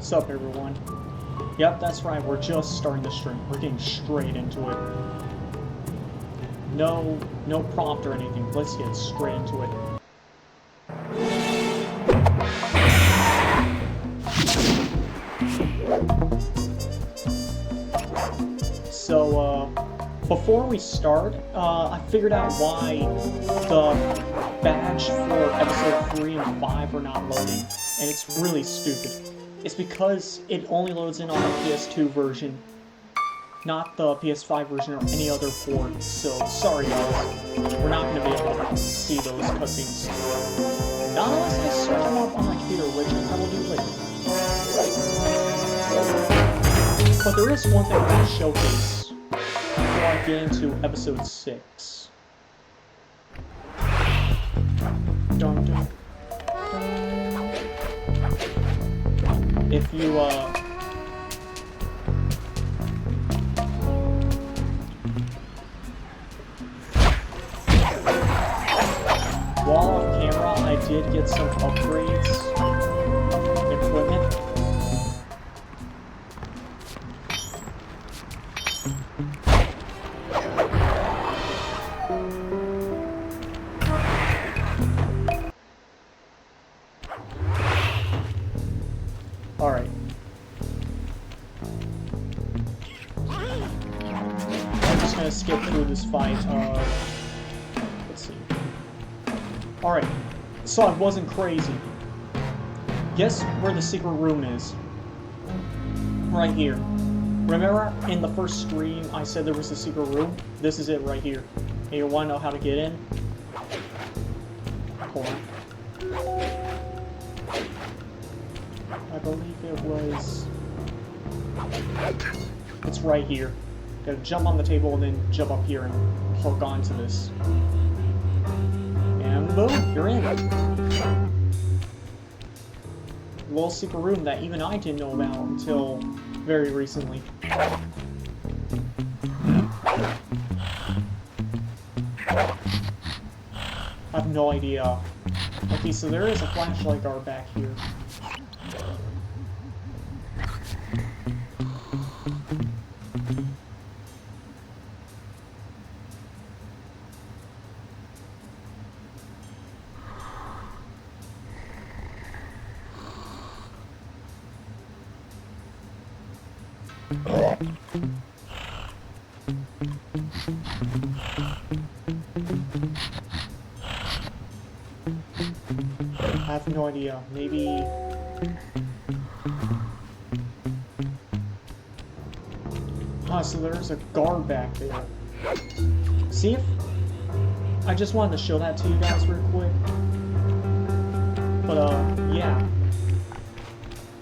Sup, everyone? Yep, that's right, we're just starting the stream. We're getting straight into it. No prompt or anything. Let's get straight into it. So, before we start, I figured out why the badge for episode 3 and 5 are not loading, and it's really stupid. It's because it only loads in on the PS2 version, not the PS5 version or any other port, so sorry guys, we're not going to be able to see those cutscenes. Not unless I search them up on my computer, which I will do later. But there is one thing I want to showcase before I get into episode 6. Dun, dun, dun. If you, while on camera, I did get some upgrades, equipment. Alright. I'm just gonna skip through this fight. Let's see. Alright, so I wasn't crazy. Guess where the secret room is? Right here. Remember in the first stream I said there was a secret room? This is it right here. Hey, you wanna know how to get in? Hold on. I believe it was... It's right here. Gotta jump on the table and then jump up here and hook onto this. And boom, you're in. Little secret room that even I didn't know about until very recently. I have no idea. Okay, so there is a flashlight guard back here. I have no idea. Maybe... Ah, so there's a guard back there. See if... I just wanted to show that to you guys real quick. But, yeah.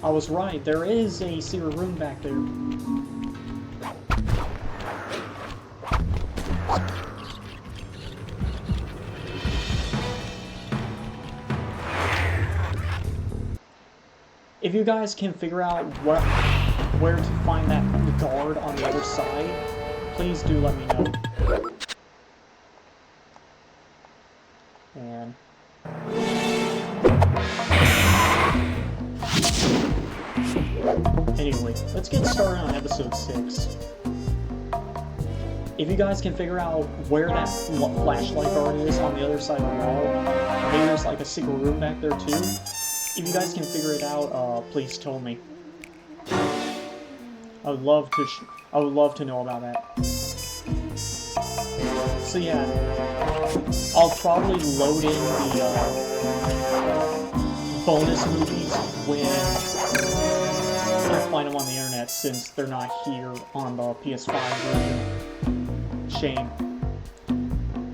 I was right. There is a secret room back there. If you guys can figure out where to find that guard on the other side, please do let me know. And... Anyway, let's get started on episode 6. If you guys can figure out where that flashlight guard is on the other side of the wall, maybe there's like a secret room back there too. If you guys can figure it out, please tell me. I would love to know about that. So yeah, I'll probably load in the bonus movies when I find them on the internet, since they're not here on the PS5 version. Shame.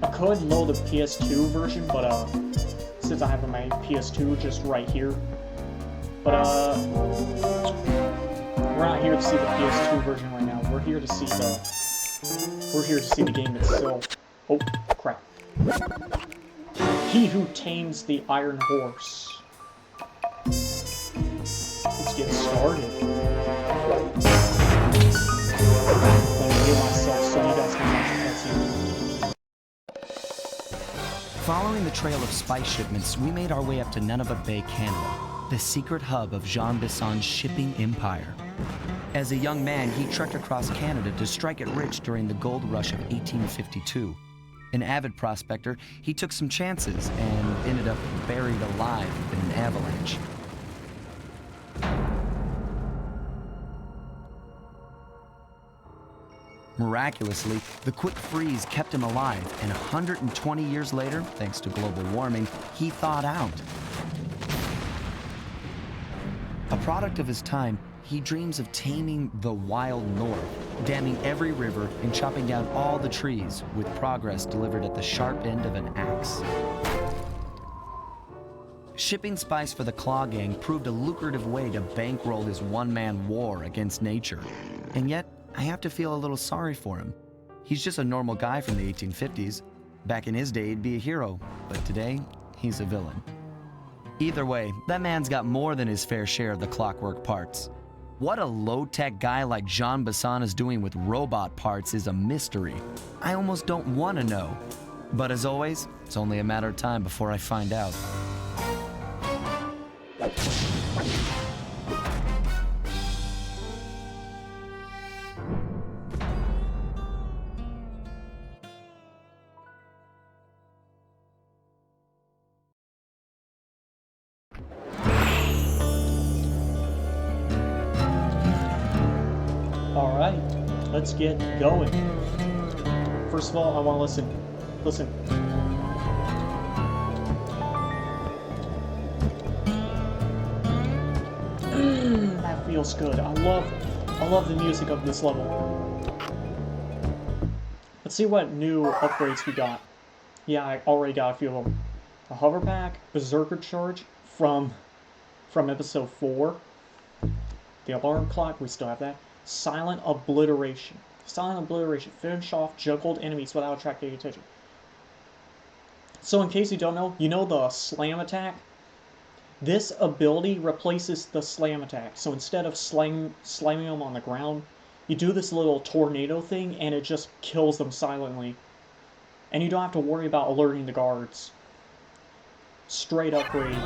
I could load the PS2 version, but since I have my PS2 just right here. But we're not here to see the PS2 version right now. We're here to see the game itself. Oh crap. He who tames the iron horse. Let's get started. Let me heal myself so you guys can watch the cutscene. Following the trail of spice shipments, we made our way up to Nunavut Bay, Canada. the secret hub of Jean Bisson's shipping empire. As a young man, he trekked across Canada to strike it rich during the gold rush of 1852. An avid prospector, he took some chances and ended up buried alive in an avalanche. Miraculously, the quick freeze kept him alive, and 120 years later, thanks to global warming, he thawed out. A product of his time, he dreams of taming the wild north, damming every river and chopping down all the trees, with progress delivered at the sharp end of an axe. Shipping spice for the Claw Gang proved a lucrative way to bankroll his one-man war against nature. And yet, I have to feel a little sorry for him. He's just a normal guy from the 1850s. Back in his day, he'd be a hero, but today, he's a villain. Either way, that man's got more than his fair share of the clockwork parts. What a low-tech guy like Jean Bisson is doing with robot parts is a mystery. I almost don't want to know. But as always, it's only a matter of time before I find out. Alright, let's get going. First of all, I want to listen. Listen. That feels good. I love the music of this level. Let's see what new upgrades we got. Yeah, I already got a few of them. A hover pack, berserker charge from episode 4. The alarm clock, we still have that. Silent obliteration. Silent obliteration. Finish off juggled enemies without attracting attention. So in case you don't know, you know the slam attack? This ability replaces the slam attack. So instead of slamming them on the ground, you do this little tornado thing and it just kills them silently. And you don't have to worry about alerting the guards. Straight upgrade.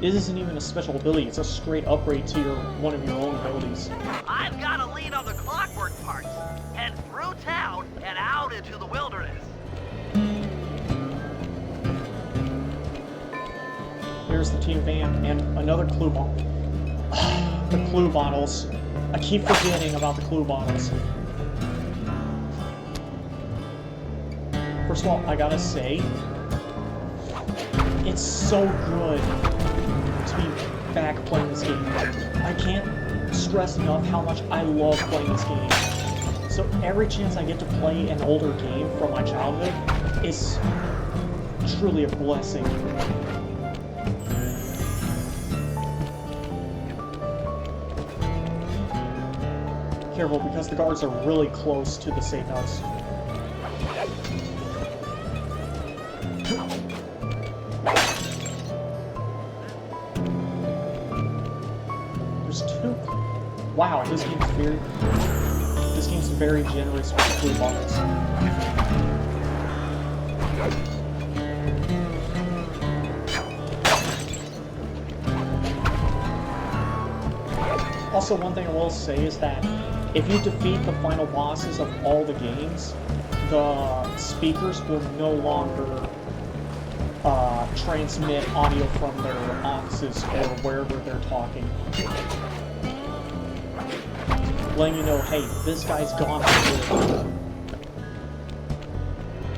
This isn't even a special ability, it's a straight upgrade to one of your own abilities. I've got a lead on the clockwork parts. Head through town and out into the wilderness. Here's the team van and another clue bottle. The clue bottles. I keep forgetting about the clue bottles. First of all, I gotta say, it's so good to be back playing this game. I can't stress enough how much I love playing this game. So every chance I get to play an older game from my childhood is truly a blessing. Careful, because the guards are really close to the safe house. There's 2. Wow, this game's very generous with the clue bottles. Also, one thing I will say is that if you defeat the final bosses of all the games, the speakers will no longer transmit audio from their offices or wherever they're talking. Letting you know, hey, this guy's gone for good.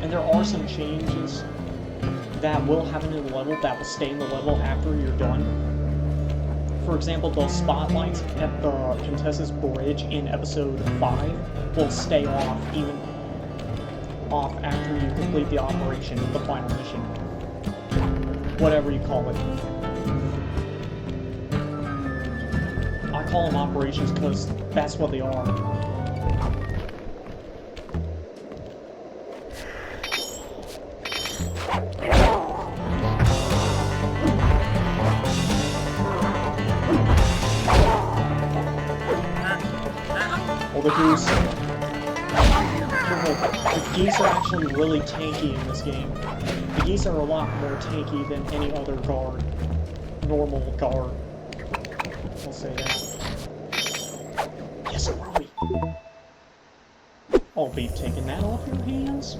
And there are some changes that will happen in the level that will stay in the level after you're done. For example, the spotlights at the Contessa's Bridge in episode 5 will stay off after you complete the operation, the final mission. Whatever you call it. I call them operations because that's what they are. The geese. The geese are actually really tanky in this game. The geese are a lot more tanky than any other guard. normal guard. I'll say that. Yes, a ruby. I'll be taking that off your hands.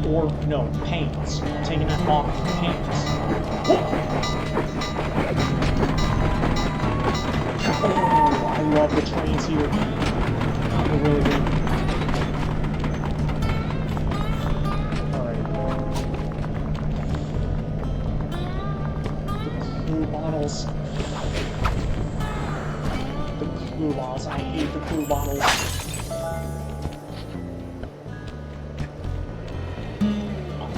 Or, no, pants. I'm taking that off your pants. Oh, I love the trains here. They're really good. Alright. The clue bottles. The clue bottles. I hate the clue bottles.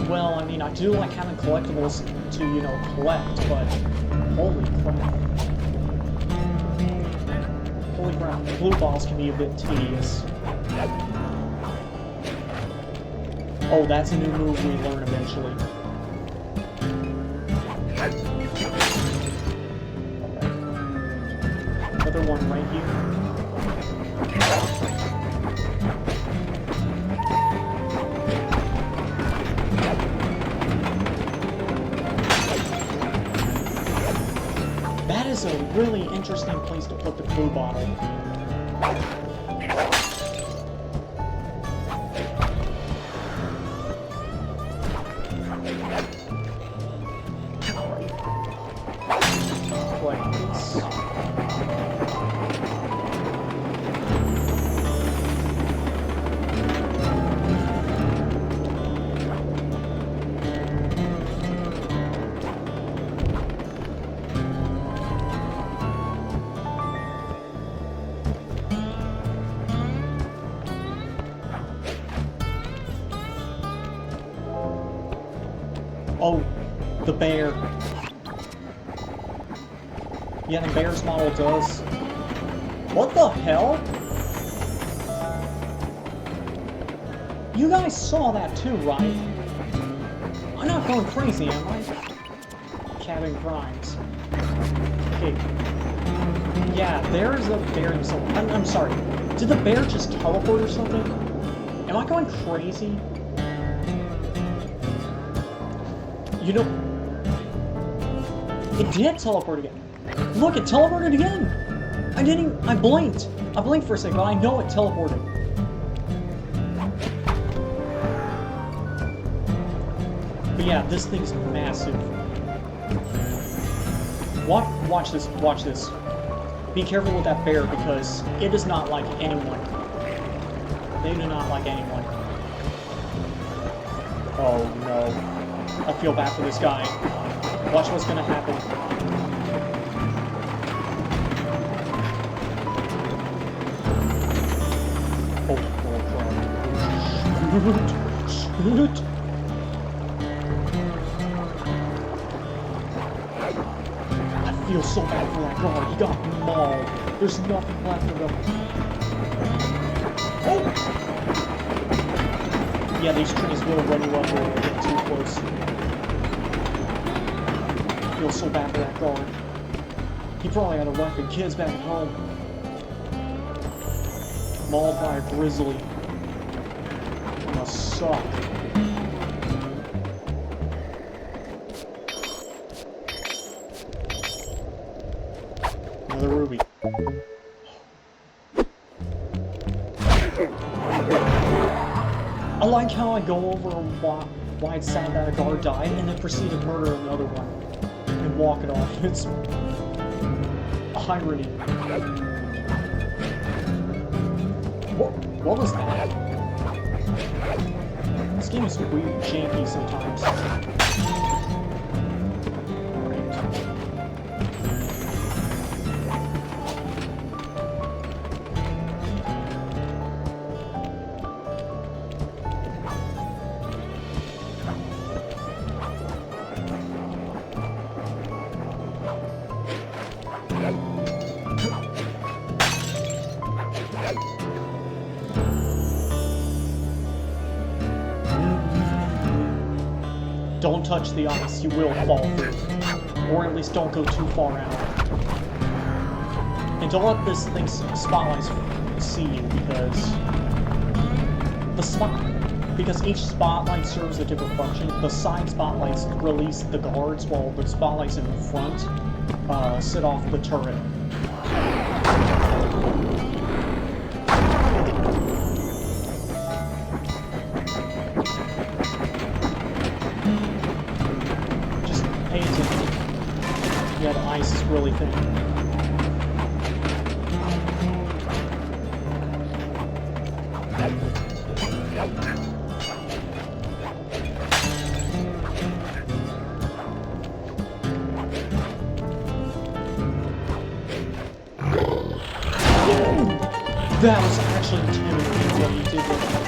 Well, I mean, I do like having collectibles to, you know, collect, but holy crap. Holy crap, blue balls can be a bit tedious. Oh, that's a new move we learn eventually. Alright. Another one right here. That is a really interesting place to put the clue bottle. Like this. Oh, the bear. Yeah, the bear's model does. What the hell? You guys saw that too, right? I'm not going crazy, am I? Cabin Grimes. Okay. Yeah, there's a bear himself. I'm sorry. Did the bear just teleport or something? Am I going crazy? You know, it did teleport again. Look, it teleported again. I blinked. I blinked for a second, but I know it teleported. But yeah, this thing's massive. Watch this, watch this. Be careful with that bear because it does not like anyone. They do not like anyone. Oh no. I feel bad for this guy. Watch what's gonna happen. Oh, crap. Shoot! I feel so bad for that guard. He got mauled. There's nothing left of him. Oh! Yeah, these trains will run you over when you get too close. I feel so bad for that guard. He probably had a wife and kids back at home. Mauled by a grizzly. That must suck. Another ruby. I like how I go over why it's sad that a guard died, and then proceed to murder another one and walk it off. It's irony. What was that? This game is weird, janky sometimes. Don't touch the ice, you will fall through. Or at least don't go too far out. And don't let this thing's spotlights see you, because because each spotlight serves a different function. The side spotlights release the guards, while the spotlights in front set off the turret. Just pay attention. Yeah, the ice is really thin. That was actually intimidating what he did with that.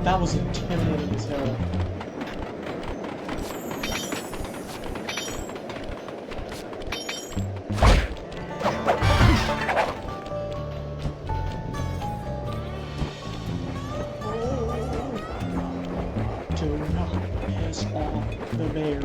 That was intimidating as hell. Do not piss off the bear.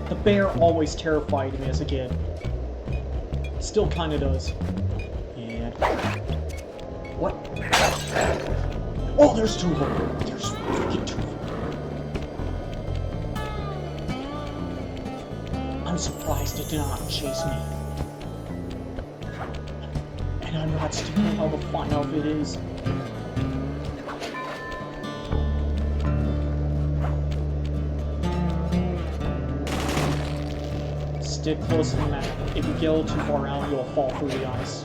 The bear always terrified me as a kid. Still kinda does. And... what? Oh, there's two of them! There's freaking two of them. I'm surprised it did not chase me. And I'm not stupid how to find out if it is. Stick close to the map. If you go too far out, you'll fall through the ice.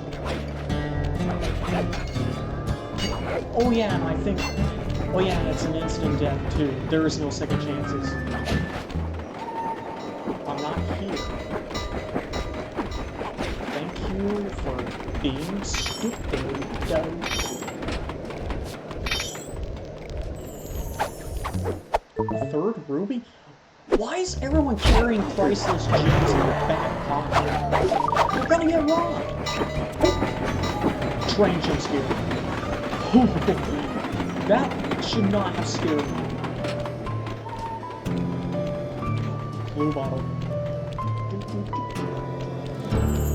Oh yeah, and I think... oh yeah, and it's an instant death too. There is no second chances. I'm not here. Thank you for being stupid. Third ruby? Why is everyone carrying priceless gems in their back pocket? We're gonna get robbed! Train jump scare. That should not have scared me. Blue bottle.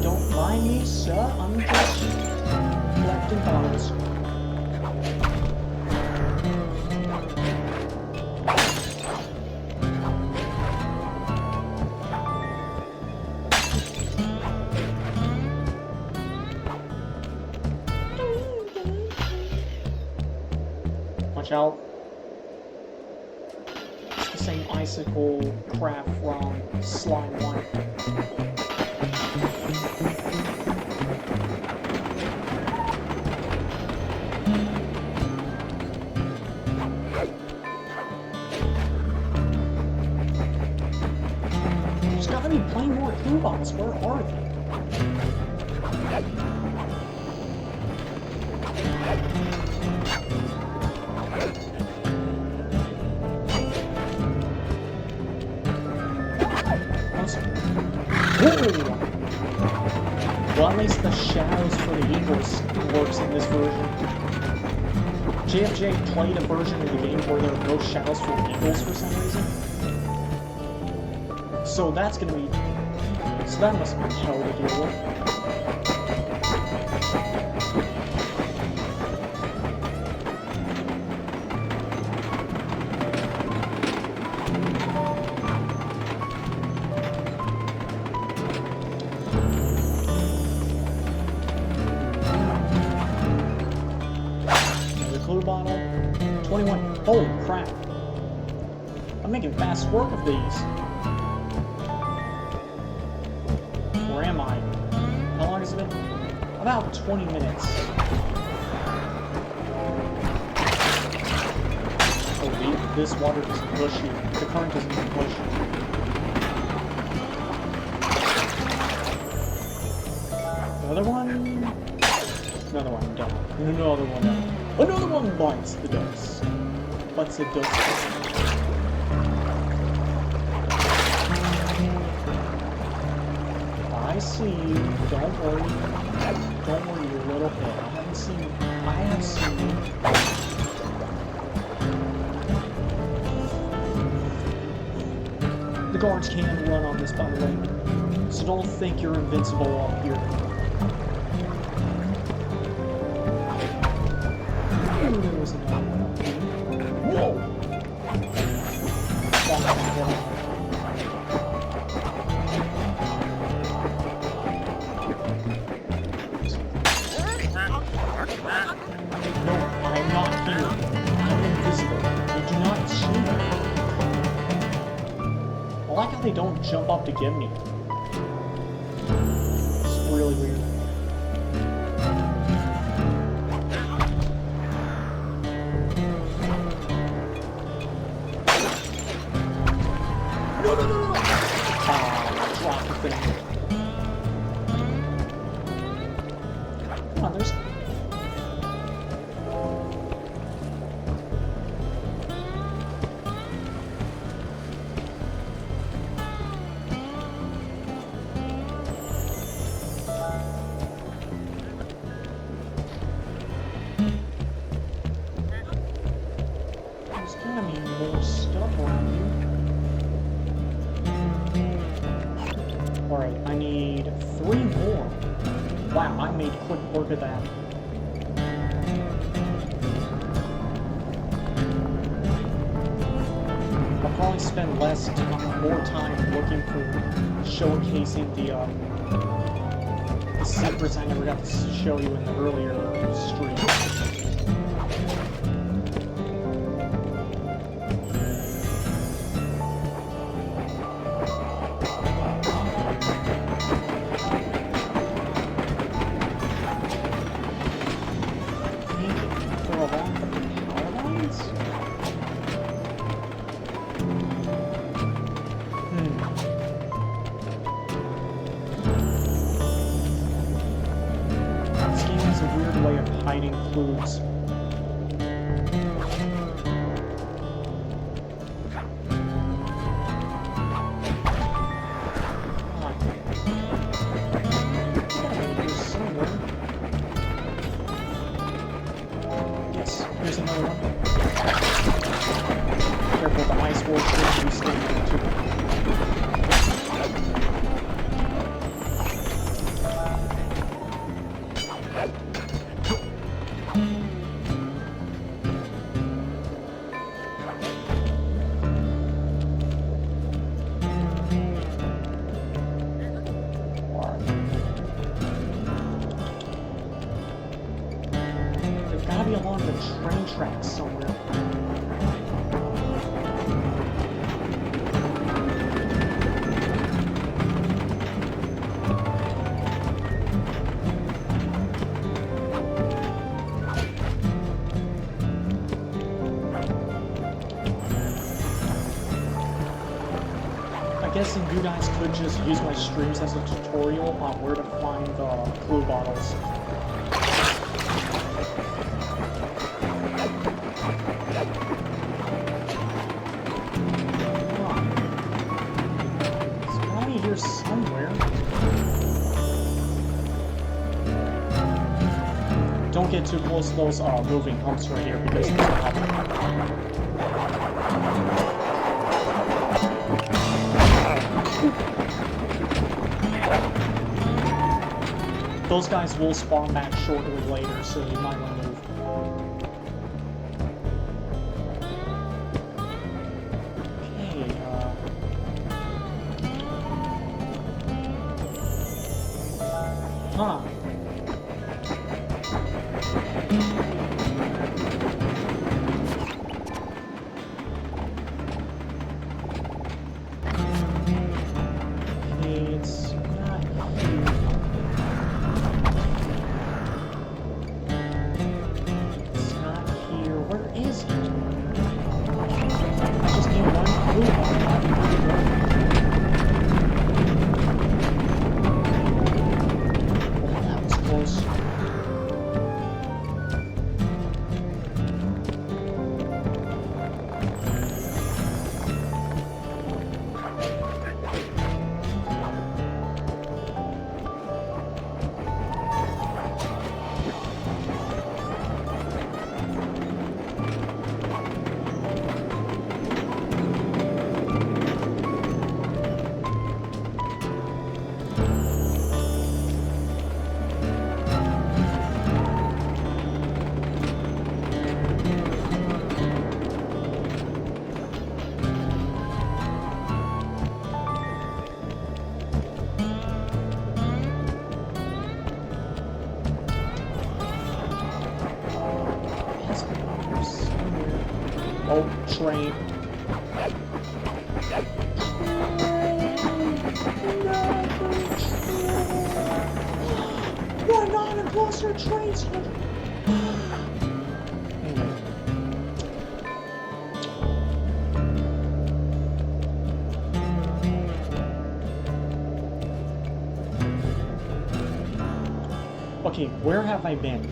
Don't mind me, sir. I'm just collecting bottles. Watch out. It's the same icicle crap from Slime 1. There's gotta be plenty more clue bombs. Where are they? Well, at least the shadows for the eagles works in this version. JFJ played a version of the game where there are no shadows for the eagles for some reason. So that's gonna be... so that must be hell to deal with. Clue bottle. 21. Holy crap. I'm making fast work of these. Where am I? How long has it been? About 20 minutes. Oh, this water doesn't push you. The current doesn't even push you. Another one? Another one down. Another one down. Another one bites the dust. Bites the dust. I see you. Don't worry. Don't worry, you little hit. I have seen you. The guards can run on this, by the way. So don't think you're invincible up here. Ooh, there was another one up here. Whoa! No, I am not here. I'm invisible. They do not see me. I like how they don't jump up to get me. It's really weird. No, no, no, no! Ah, drop the thing. Come on, there's... There's gotta be more stuff around here. Alright, I need 3 more. Wow, I made quick work of that. I'll probably spend more time looking for showcasing the secrets I never got to show you in the earlier stream. Hiding clues. Yes, here's another one. Careful, the ice wall should be standing too. Gotta be along the train tracks somewhere. I'm guessing you guys could just use my streams as a tutorial on where to find the clue bottles. Somewhere. Don't get too close to those moving humps right here because those guys will spawn back shortly later, so you might want to move. Huh. It's not here. It's here somewhere. Oh, train. Why not impulse your trains? Anyway. Okay, where have I been?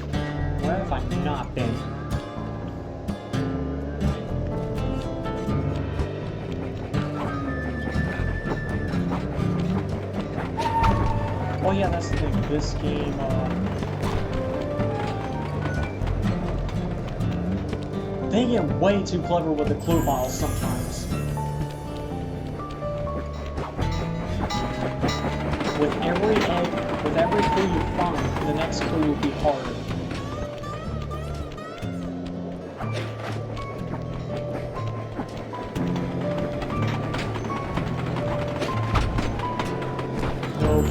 Where have I not been? Oh yeah, that's the thing. This game, they get way too clever with the clue bottles sometimes. With every egg, with every clue you find, the next clue will be harder. Nope.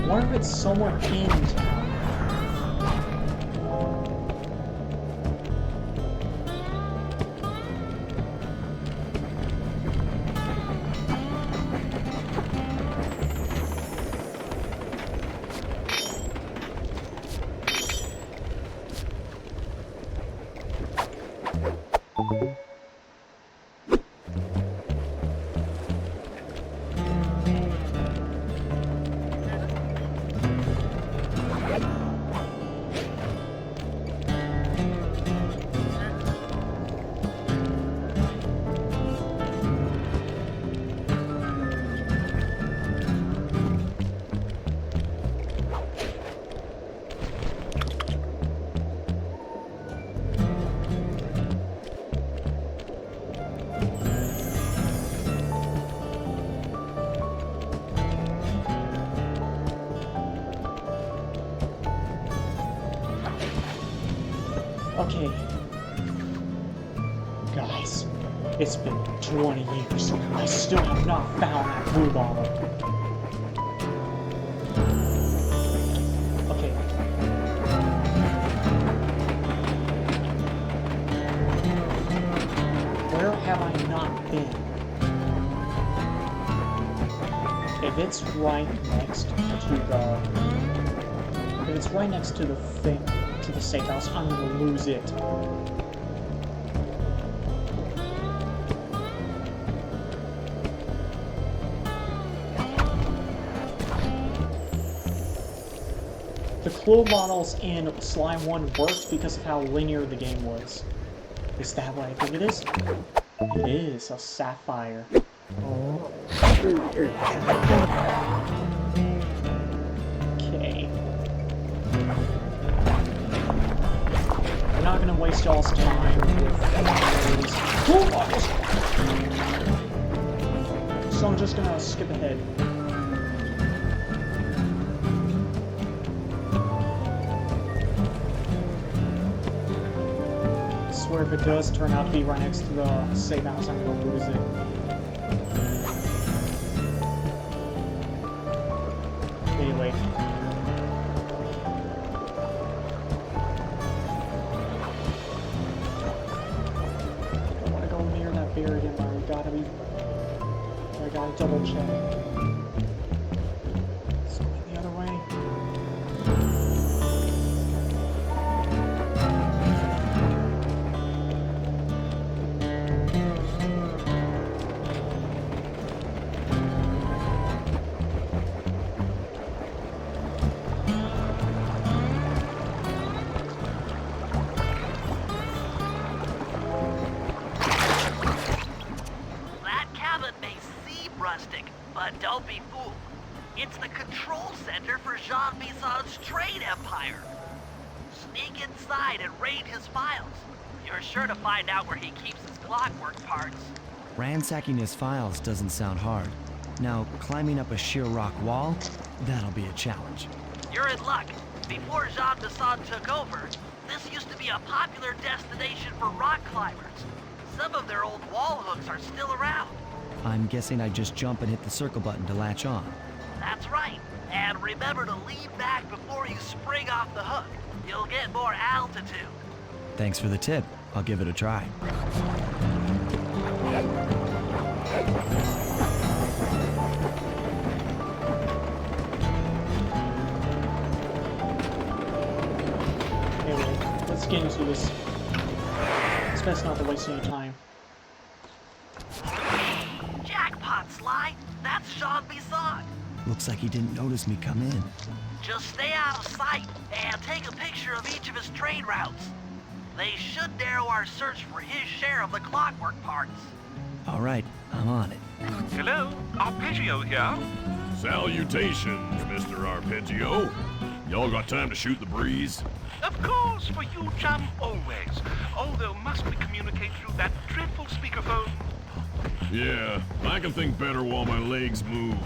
What if it's somewhere in town? Okay. Guys, it's been 20 years. I still have not found that blue bottle. Okay. Where have I not been? If it's right next to the... If it's right next to the thing, to the safe house, I'm gonna lose it. The clue models in Slime 1 worked because of how linear the game was. Is that what I think it is? It is a sapphire. Okay. We're not gonna waste y'all's time with these clue models. So I'm just gonna skip ahead. I swear if it does turn out to be right next to the safe house, I'm gonna lose it. Anyway. I don't want to go near that barrier again, but I gotta double check. It's going the other way. That cabin may seem rustic, but don't be fooled. It's the control center for Jean Bison's trade empire. Sneak inside and raid his files. You're sure to find out where he keeps his clockwork parts. Ransacking his files doesn't sound hard. Now, climbing up a sheer rock wall, that'll be a challenge. You're in luck. Before Jean Bison took over, This used to be a popular destination for rock climbers. Some of their old wall hooks are still around. I'm guessing I just jump and hit the circle button to latch on. That's right. And remember to lean back before you spring off the hook. You'll get more altitude. Thanks for the tip. I'll give it a try. Anyway, let's get into this. It's best not to waste any time. Jackpot, Sly. That's Jean Bisson. Looks like he didn't notice me come in. Just stay out of sight and take a picture of each of his trade routes. They should narrow our search for his share of the clockwork parts. All right, I'm on it. Hello, Arpeggio here. Salutations, Mr. Arpeggio. Y'all got time to shoot the breeze? Of course, for you, chum, always. Although must we communicate through that dreadful speakerphone? Yeah, I can think better while my legs move.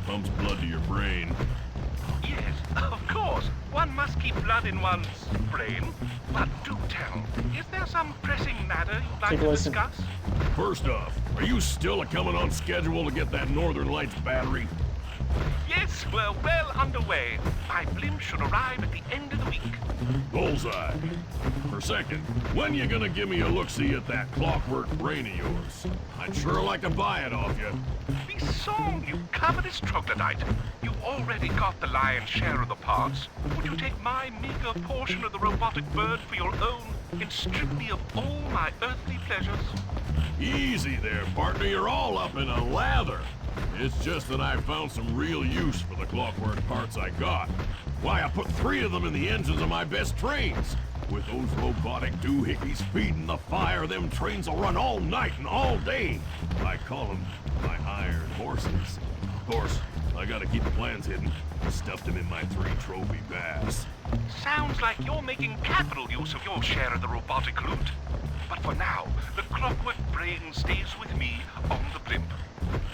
Pumps blood to your brain. Yes, of course. One must keep blood in one's brain. But do tell, is there some pressing matter you'd like Take a to listen. discuss? First off, are you still coming on schedule to get that Northern Lights battery? Yes, we're well underway. My blimp should arrive at the end of the week. Bullseye. For second, when you gonna give me a look-see at that clockwork brain of yours? I'd sure like to buy it off you. Besong, you covetous troglodyte. You already got the lion's share of the parts. Would you take my meager portion of the robotic bird for your own and strip me of all my earthly pleasures? Easy there, partner. You're all up in a lather. It's just that I found some real use for the clockwork parts I got. Why, I put 3 of them in the engines of my best trains. With those robotic doohickeys feeding the fire, them trains will run all night and all day. I call them my iron horses. Of course, I gotta keep the plans hidden. Stuffed them in my 3 trophy baths. Sounds like you're making capital use of your share of the robotic loot. But for now, the clockwork brain stays with me on the blimp.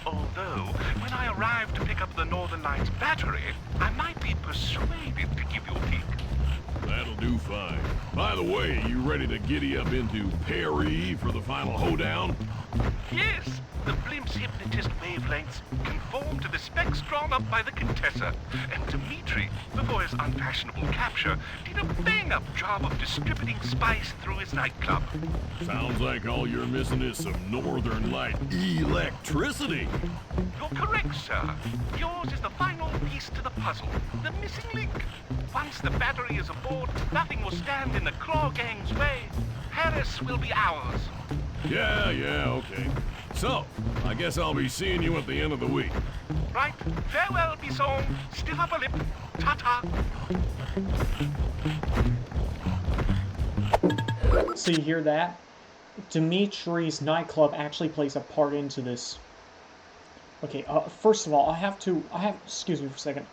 Although, when I arrive to pick up the Northern Lights battery, I might be persuaded to give you a peek. That'll do fine. By the way, you ready to giddy up into Perry for the final hoedown? Yes, the blimp's hypnotist wavelengths conform to the specs drawn up by the Contessa, and Dmitri, before his unfashionable capture, did a bang-up job of distributing spice through his nightclub. Sounds like all you're missing is some Northern Light electricity. You're correct, sir. Yours is the final piece to the puzzle, the missing link. Once the battery is aboard, nothing will stand in the Claw Gang's way. Paris will be ours. Yeah, okay. So, I guess I'll be seeing you at the end of the week. Right, farewell, Bisson. Stiff upper lip. Ta-ta. So you hear that? Dimitri's nightclub actually plays a part into this. Okay, first of all, excuse me for a second.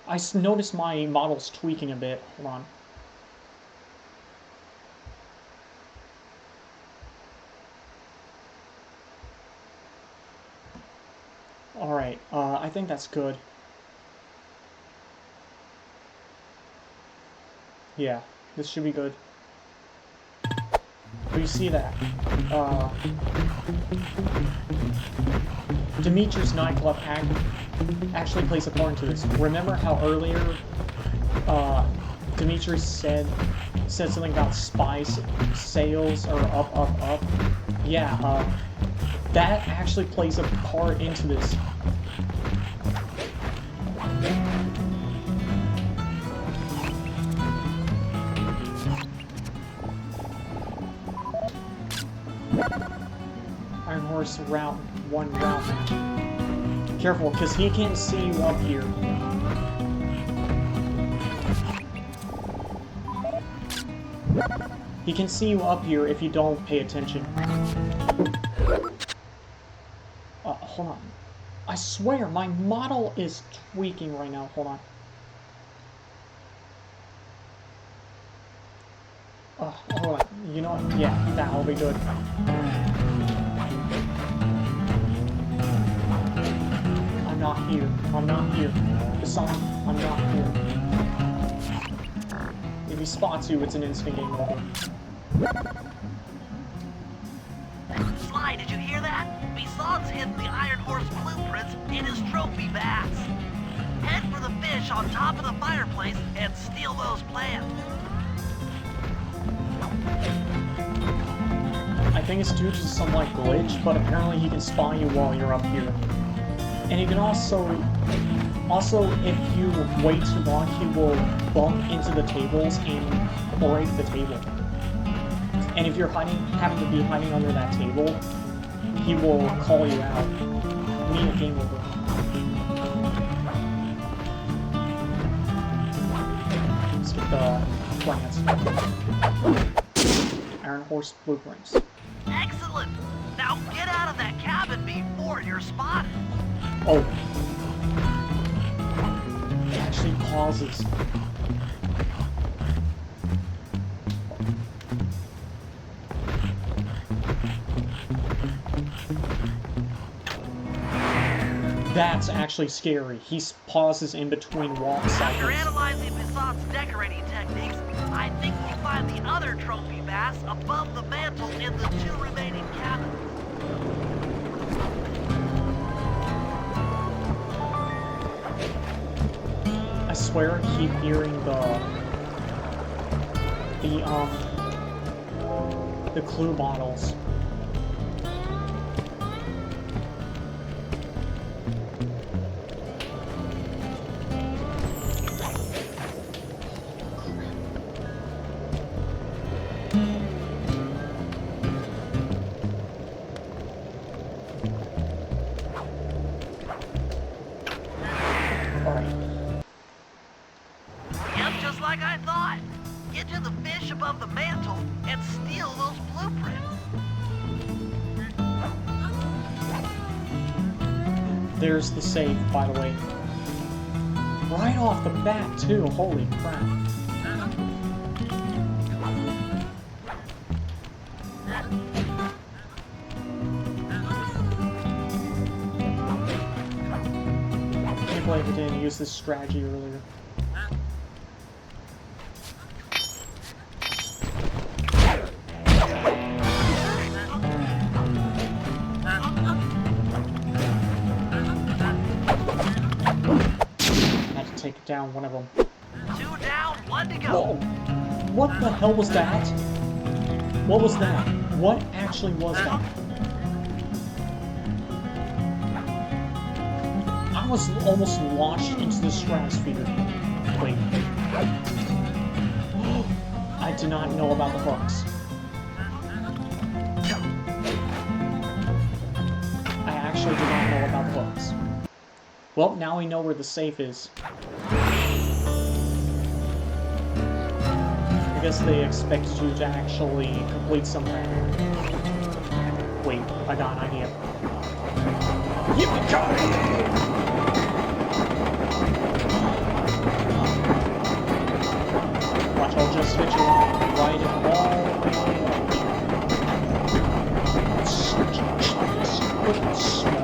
I noticed my model's tweaking a bit. Hold on. Alright, I think that's good. Yeah, this should be good. But you see that? Dimitri's nightclub actually plays a part into this. Remember how earlier Dimitri said something about spice sales are up? Yeah, that actually plays a part into this. Iron Horse route now. Careful, because he can't see you up here. He can see you up here if you don't pay attention. Hold on. I swear, my model is tweaking right now. Hold on. Hold on. You know what? Yeah, that'll be good. I'm not here. I'm not here. The song, I'm not here. If he spots you, it's an instant game over. Sly, did you hear that? Bison's hidden the Iron Horse blueprints in his trophy bass. Head for the fish on top of the fireplace and steal those plans. I think it's due to some like glitch, but apparently he can spot you while you're up here. And he can also if you wait too long, he will bump into the tables and break the table. And if you're having to be hiding under that table, he will call you out. Mean game over. Let's get the plants. Iron Horse blueprints. Excellent! Now get out of that cabin before you're spotted. Oh. It actually pauses. That's actually scary. He pauses in between walk After cycles. analyzing Bison's decorating techniques, I think we'll find the other trophy bass above the mantle in the 2 remaining cabins. I swear I keep hearing the clue bottles. Yep, just like I thought. Get to the fish above the mantle and steal those blueprints. There's the save, by the way. Right off the bat, too. Holy crap. Can't believe I didn't use this strategy earlier. Take down one of them. 2 down, 1 to go. Whoa! What the hell was that? What was that? What actually was that? I was almost launched into the stratosphere. Wait. I did not know about the hooks. I actually did not know about the hooks. Well, now we know where the safe is. I guess they expected you to actually complete something. Wait, I got an idea. Yippee-ki-yay! Watch, I'll just switch around right and all the way up here. Such a chance. Look how smart.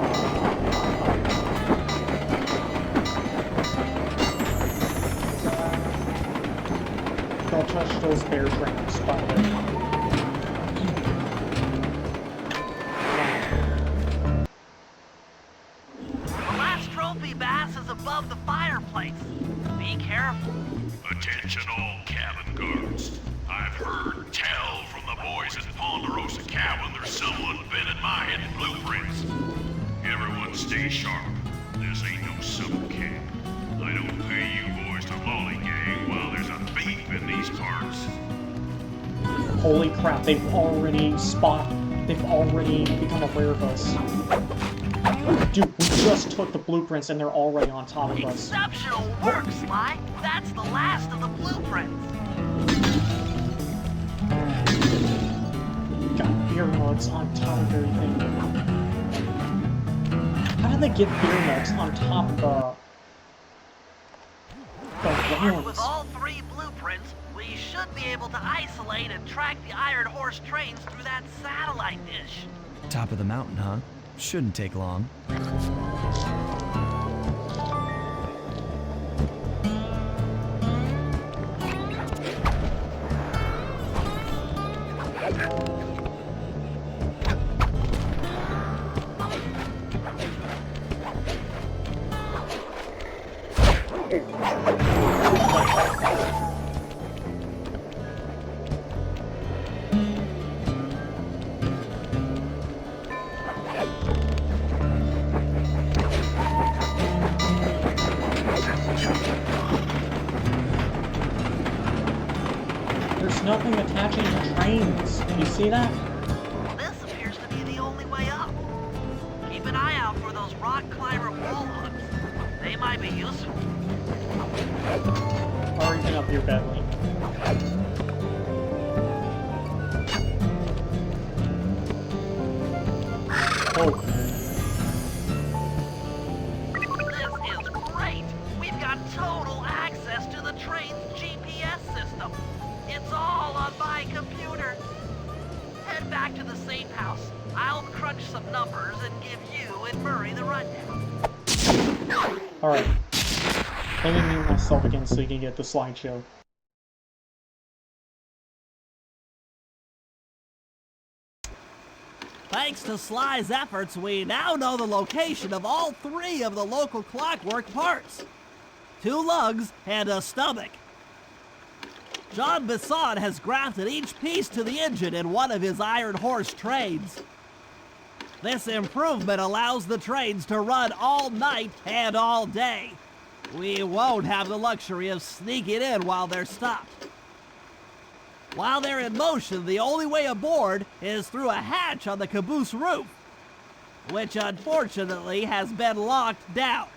Don't touch those bear traps, by the way. The last trophy bass is above the fireplace. Be careful. Attention all cabin guards. I've heard tell from the boys at Ponderosa Cabin there's someone been in my hidden blueprints. Everyone stay sharp. This ain't no summer camp. I don't pay you boys to lollygag while there's a thief in these parts. Holy crap, they've already become aware of us. Dude, we just took the blueprints and they're already on top of us. Exceptional work, Sly. That's the last of the blueprints. Got beer mugs on top of everything. How did they get beer mugs on top of the Armed ruins? with all 3 blueprints, we should be able to isolate and track the Iron Horse trains through that satellite dish. Top of the mountain, huh? Shouldn't take long. There's nothing attaching to trains. You see that? This appears to be the only way up. Keep an eye out for those rock climber wall hooks. They might be useful. Or even up here, Bentley. Oh. This is great. We've got total access to the train's GPS system. It's all on my computer. Head back to the safe house. I'll crunch some numbers and give you and Murray the rundown. Alright. Let me mute myself again so you can get the slideshow. Thanks to Sly's efforts, we now know the location of all 3 of the local clockwork parts. 2 lugs and a stomach. John Bisson has grafted each piece to the engine in one of his Iron Horse trains. This improvement allows the trains to run all night and all day. We won't have the luxury of sneaking in while they're stopped. While they're in motion, the only way aboard is through a hatch on the caboose roof, which unfortunately has been locked down.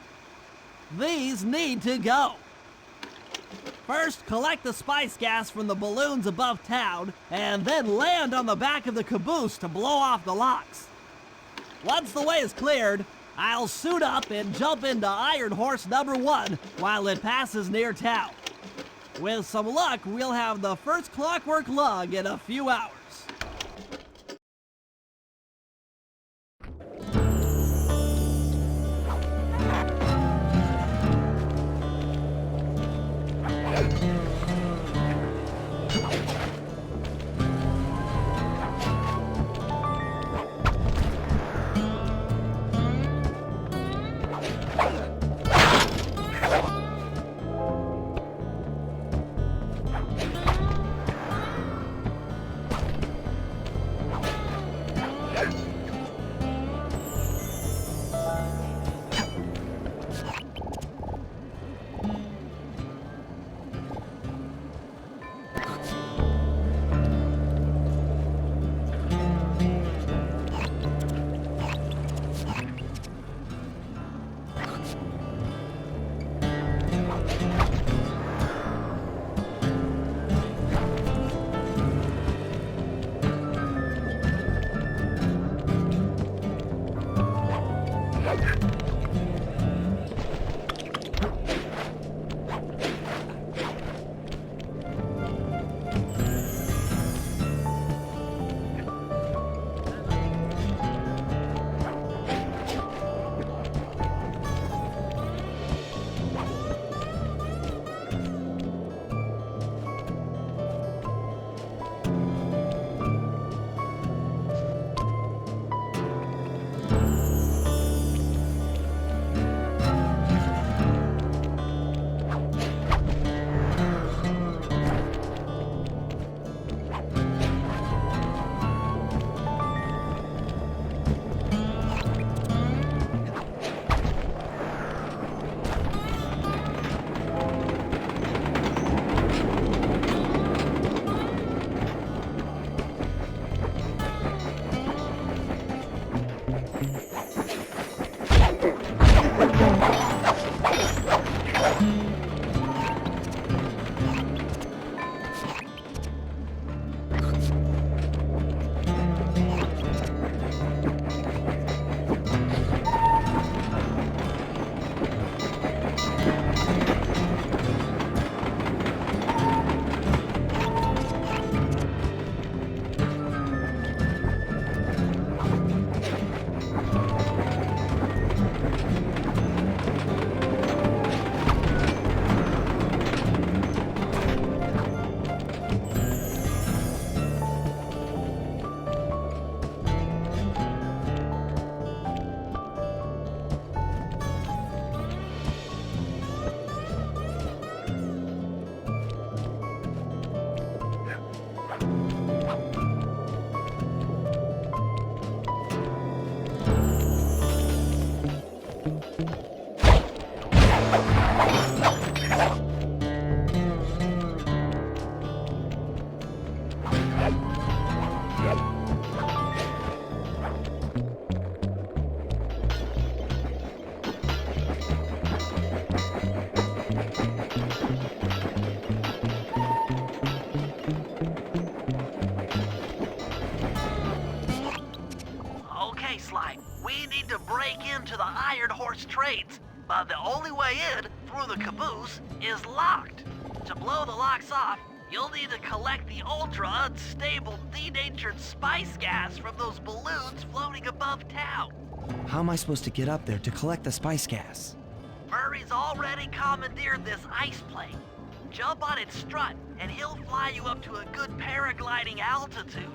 These need to go. First, collect the spice gas from the balloons above town, and then land on the back of the caboose to blow off the locks. Once the way is cleared, I'll suit up and jump into Iron Horse number 1 while it passes near town. With some luck, we'll have the first clockwork lug in a few hours. Okay, Sly, we need to break into the Iron Horse trades, but the only way in, through the caboose, is locked. To blow the locks off, you'll need to collect the ultra-unstable, denatured spice gas from those balloons floating above town. How am I supposed to get up there to collect the spice gas? Murray's already commandeered this ice plane. Jump on its strut, and he'll fly you up to a good paragliding altitude.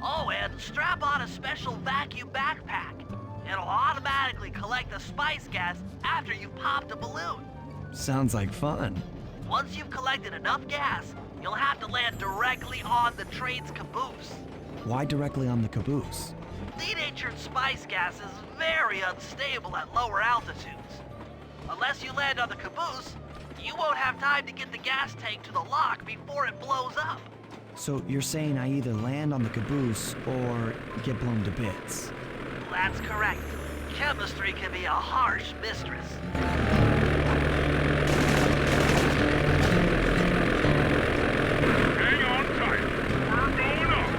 Oh, and strap on a special vacuum backpack. It'll automatically collect the spice gas after you've popped a balloon. Sounds like fun. Once you've collected enough gas, you'll have to land directly on the train's caboose. Why directly on the caboose? Denatured spice gas is very unstable at lower altitudes. Unless you land on the caboose, you won't have time to get the gas tank to the lock before it blows up. So you're saying I either land on the caboose or get blown to bits? That's correct. Chemistry can be a harsh mistress. Hang on tight. We're going up.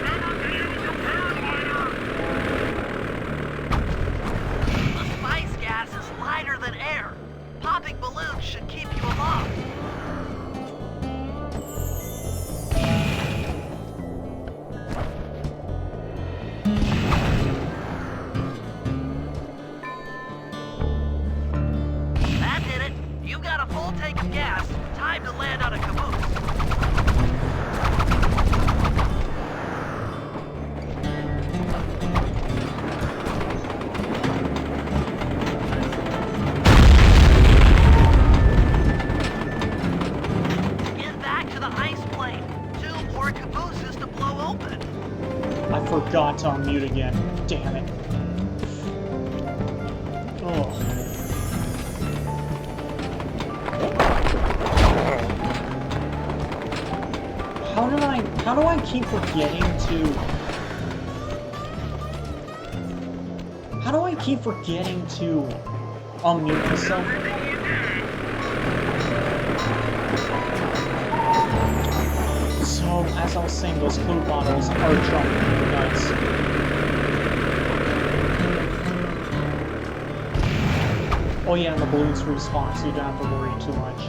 Remember to use your paraglider. The spice gas is lighter than air. Popping balloons should keep you aloft. That did it. You got a full tank of gas. Time to land on a caboose. Get back to the ice plane. 2 more cabooses to blow open. I forgot to unmute again. Damn it. Oh. How do I keep forgetting to... How do I keep forgetting to unmute myself? So, as I was saying, those clue bottles are jumping nuts. Oh yeah, and the balloons respawn, so you don't have to worry too much.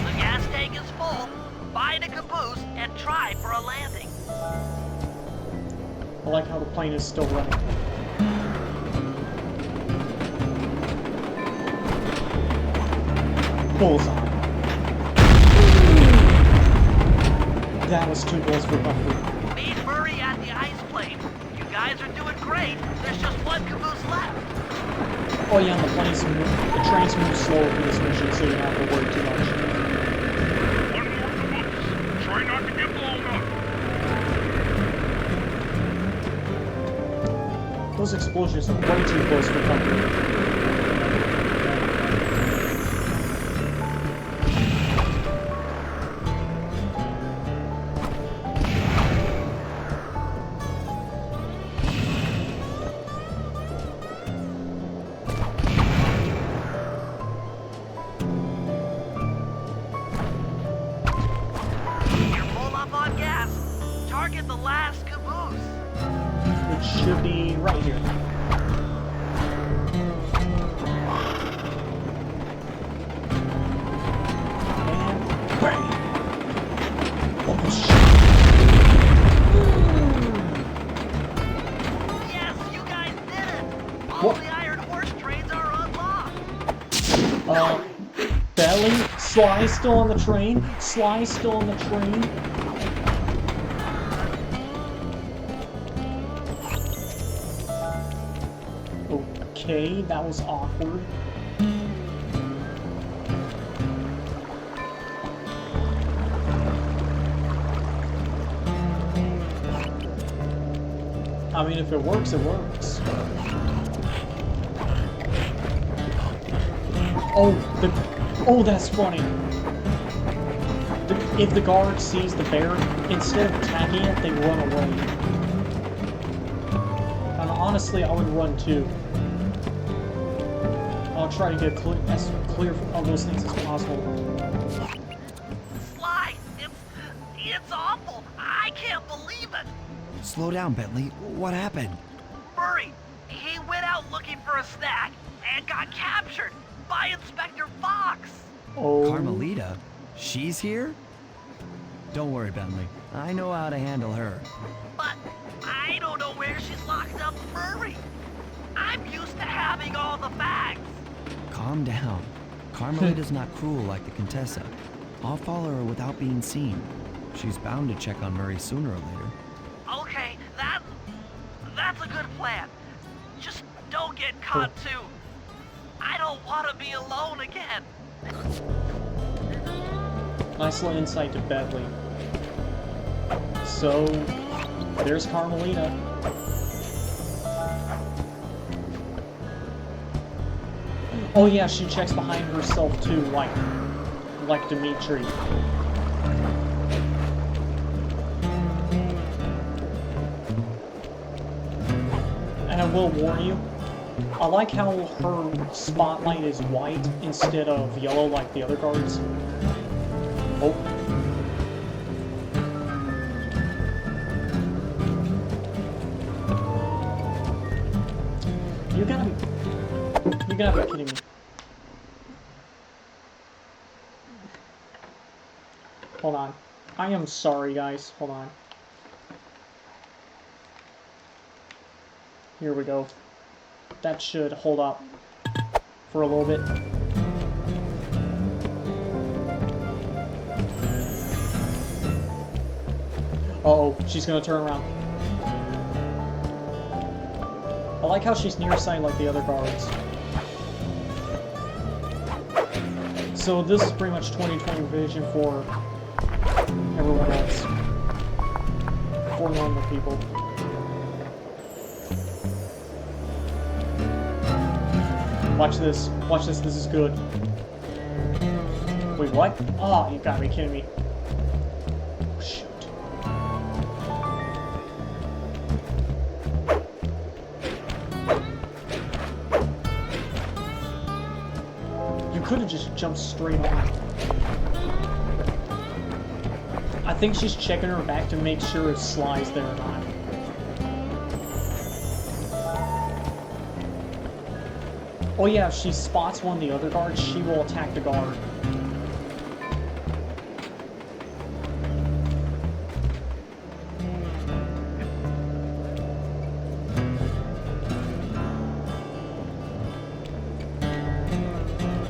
The gas tank is full. Find a caboose and try for a landing. I like how the plane is still running. Bullseye. That was 2 balls for comfort. Meet Murray at the ice plane. You guys are doing great. There's just 1 caboose left. Oh yeah, and the trains move slower for this mission, so you don't have to worry too much. One more caboose. Try not to get blown up. Those explosions are way too close for comfort. You're full up on gas. Target the last caboose. Which should be right here. And bang! Oh shit! Yes, you guys did it. All What? the Iron Horse trains are unlocked. Belly? Sly still on the train? Sly still on the train? Okay, that was awkward. I mean, if it works, it works. Oh, that's funny. If the guard sees the bear, instead of attacking it, they run away. And honestly, I would run too. I'll try to get as clear of those things as possible. Sly, it's awful. I can't believe it. Slow down, Bentley. What happened? Murray, he went out looking for a snack and got captured by Inspector Fox. Oh. Carmelita? She's here? Don't worry, Bentley. I know how to handle her. But I don't know where she's locked up Murray. I'm used to having all the facts. Calm down. Carmelita's not cruel like the Contessa. I'll follow her without being seen. She's bound to check on Murray sooner or later. Okay, that's a good plan. Just don't get caught too. I don't want to be alone again. Nice little insight to Bentley. So, there's Carmelita. Oh yeah, she checks behind herself too, like Dimitri. And I will warn you, I like how her spotlight is white instead of yellow like the other guards. Oh. You gotta be kidding me. Hold on. I am sorry, guys. Hold on. Here we go. That should hold up for a little bit. Uh-oh, she's gonna turn around. I like how she's nearsighted like the other guards. So this is pretty much 20/20 vision for everyone else. For normal people. Watch this. Watch this. This is good. Wait, what? Oh, you gotta be kidding me. Shoot. You could have just jumped straight on. I think she's checking her back to make sure if Sly's there or not. Oh yeah, if she spots one of the other guards, she will attack the guard.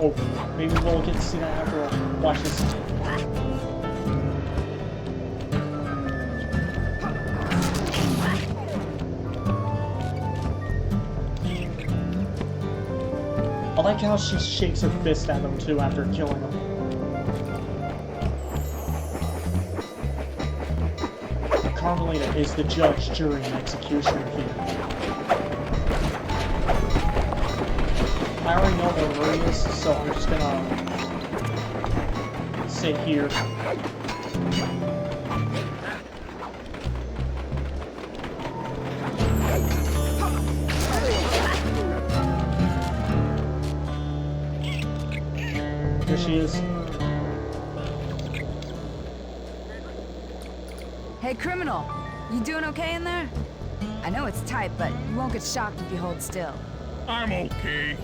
Oh, maybe we'll get to see that after all. Watch this. I like how she shakes her fist at them too after killing them. Carmelita is the judge, jury, and executioner here. I already know where Murray is, so I'm just gonna sit here. Here she is. Hey, criminal. You doing okay in there? I know it's tight, but you won't get shocked if you hold still. I'm okay.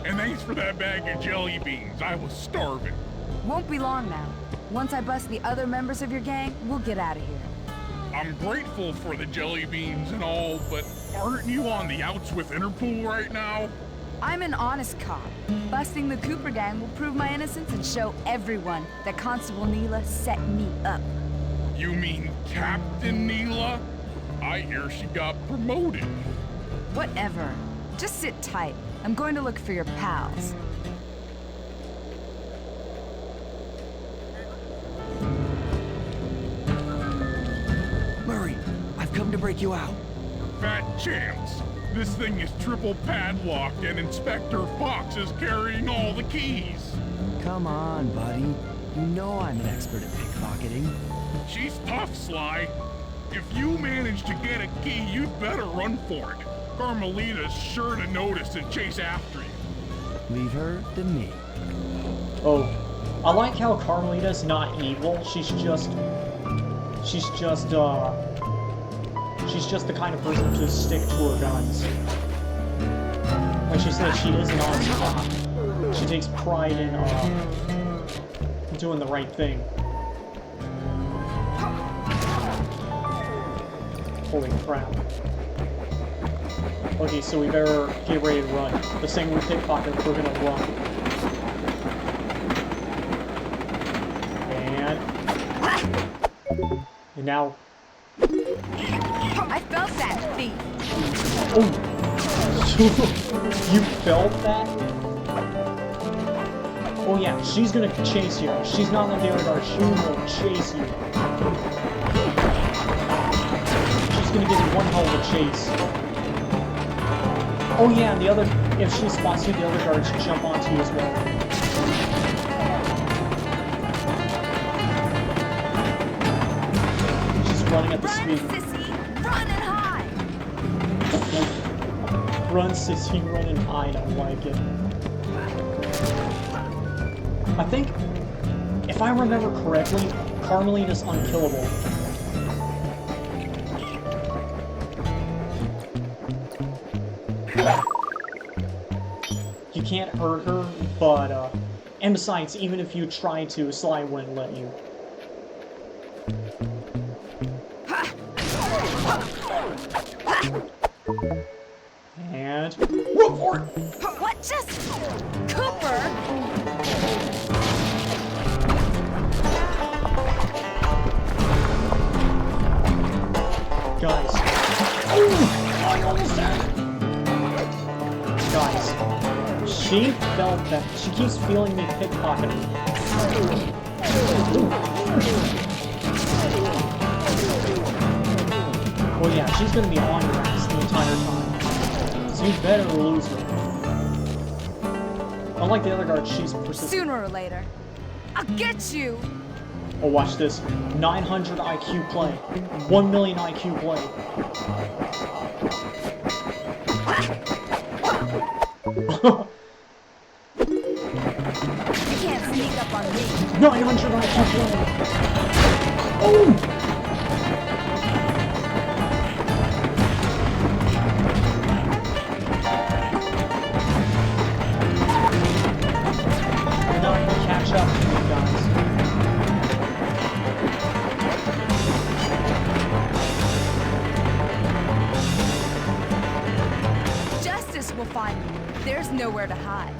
And thanks for that bag of jelly beans. I was starving. Won't be long now. Once I bust the other members of your gang, we'll get out of here. I'm grateful for the jelly beans and all, but aren't you on the outs with Interpol right now? I'm an honest cop. Busting the Cooper gang will prove my innocence and show everyone that Constable Neela set me up. You mean Captain Neela? I hear she got promoted. Whatever. Just sit tight. I'm going to look for your pals. Murray, I've come to break you out. fat chance. This thing is triple padlocked and Inspector Fox is carrying all the keys. Come on, buddy. You know I'm an expert at pickpocketing. She's tough, Sly. If you manage to get a key, you'd better run for it. Carmelita's sure to notice and chase after you. Leave her to me. Oh, I like how Carmelita's not evil. She's just the kind of person to stick to her guns. Like she said, she is an honest cop. She takes pride in doing the right thing. Holy crap. Okay, so we better get ready to run. The same we pickpocket, we're gonna run. And now... I felt that thief. Oh! You felt that? Oh yeah, she's gonna chase you. She's not like the other guard, she will chase you. She's gonna give you one hell of a chase. Oh yeah, and the other, if she spots you, the other guards jump onto you as well. Running at the speed. Run, sissy! Run and hide! Run, sissy, run and hide. I like it. I think, if I remember correctly, Carmelita's unkillable. You can't hurt her, but, and besides, even if you try to, Sly wouldn't let you. And run for it! What just? Cooper? Guys. Oh! I almost had it! Guys. She felt that. She keeps feeling me pickpocket her. Well, yeah, she's gonna be on your ass the entire time. So you better lose her. Unlike the other guards, she's persistent. Sooner or later. I'll get you! Oh, watch this. 900 IQ play. 1 million IQ play. You can't sneak up on me. 900 IQ play. Oh! You're not gonna catch up to me, guys. Justice will find me. There's nowhere to hide.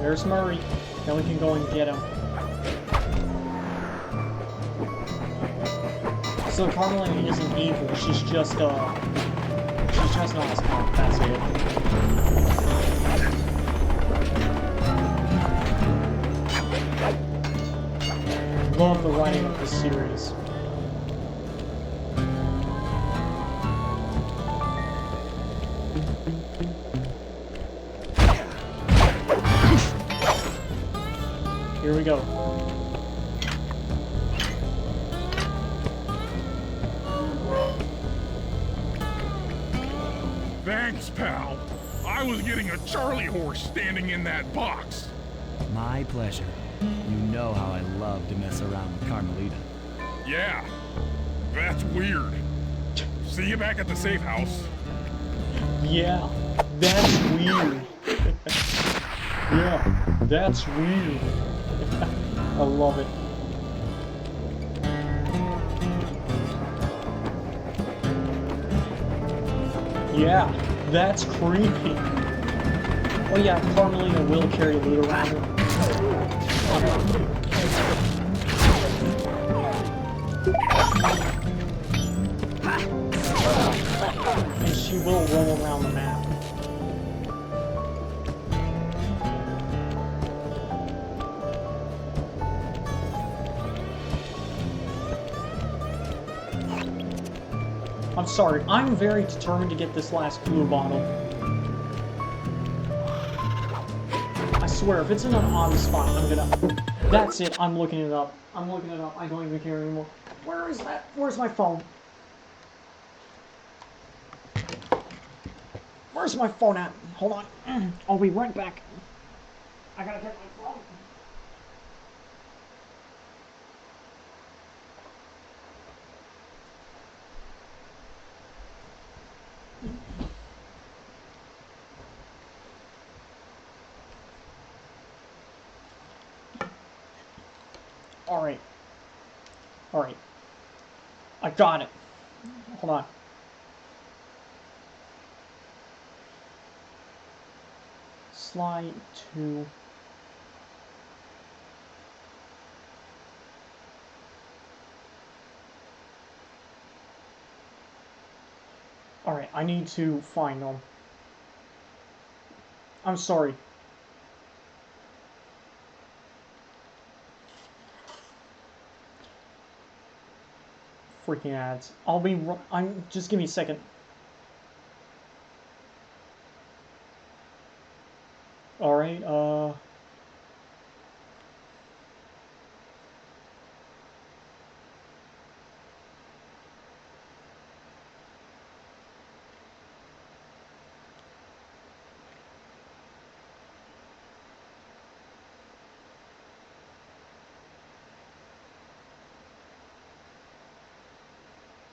There's Murray. Now we can go and get him. So Carmelita isn't evil. She's just not as smart. That's it. Love the writing of this series. Here we go. Thanks, pal. I was getting a Charlie horse standing in that box. My pleasure. You know how I love to mess around with Carmelita. Yeah, that's weird. See you back at the safe house. Yeah, that's weird. Yeah, that's weird. I love it. Yeah, that's creepy. Oh yeah, Carmelita will carry loot around her. And she will roll around the map. I'm sorry. I'm very determined to get this last blue bottle. I swear, if it's in an odd spot, I'm gonna... That's it. I'm looking it up. I'm looking it up. I don't even care anymore. Where is that? Where's my phone? Where's my phone at? Hold on. I'll be right back. I gotta get my phone. Alright. Alright. I got it. Hold on. Slide to... Alright, I need to find them. I'm sorry. Freaking ads. Just give me a second. Alright,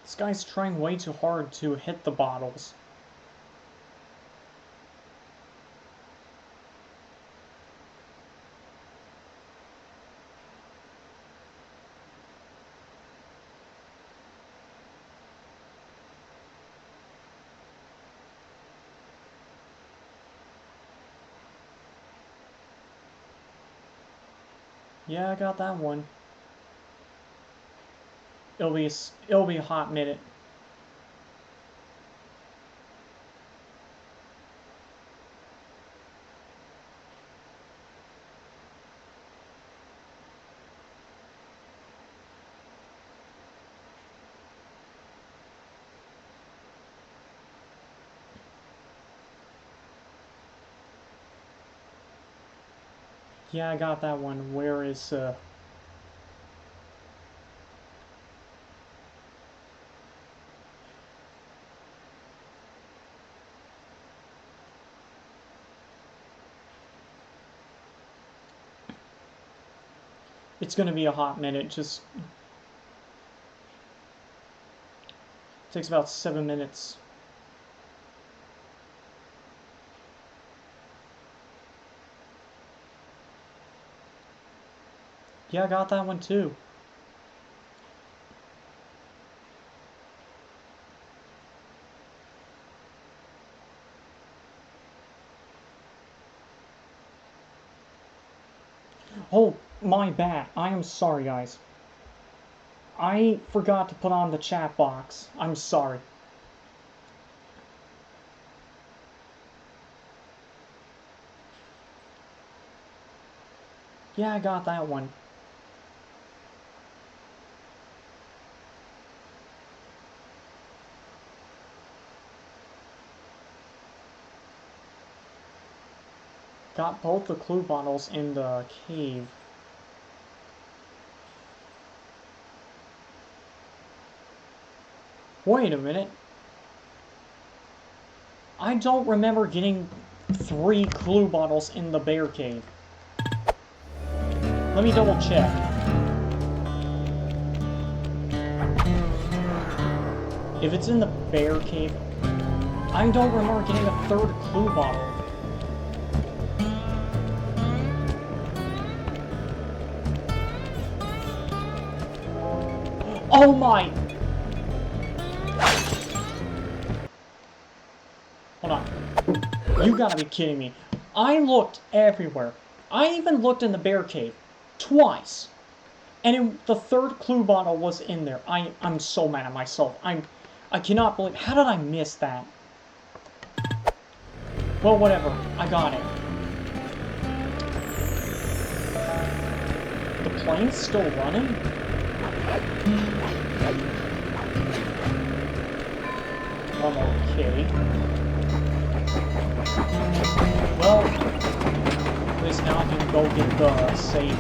this guy's trying way too hard to hit the bottles. Yeah, I got that one. It'll be a hot minute. Yeah, I got that one. Where is, It's gonna be a hot minute, just... Takes about 7 minutes. Yeah, I got that one too. Oh, my bad. I am sorry, guys. I forgot to put on the chat box. I'm sorry. Yeah, I got that one. Got both the clue bottles in the cave. Wait a minute. I don't remember getting 3 clue bottles in the bear cave. Let me double check. If it's in the bear cave, I don't remember getting a 3rd clue bottle. Oh my! Hold on. You gotta be kidding me. I looked everywhere. I even looked in the bear cave. Twice. And the 3rd clue bottle was in there. I'm so mad at myself. I cannot believe... How did I miss that? Well, whatever. I got it. The plane's still running? I'm okay. Well, at least now I can go get the safe.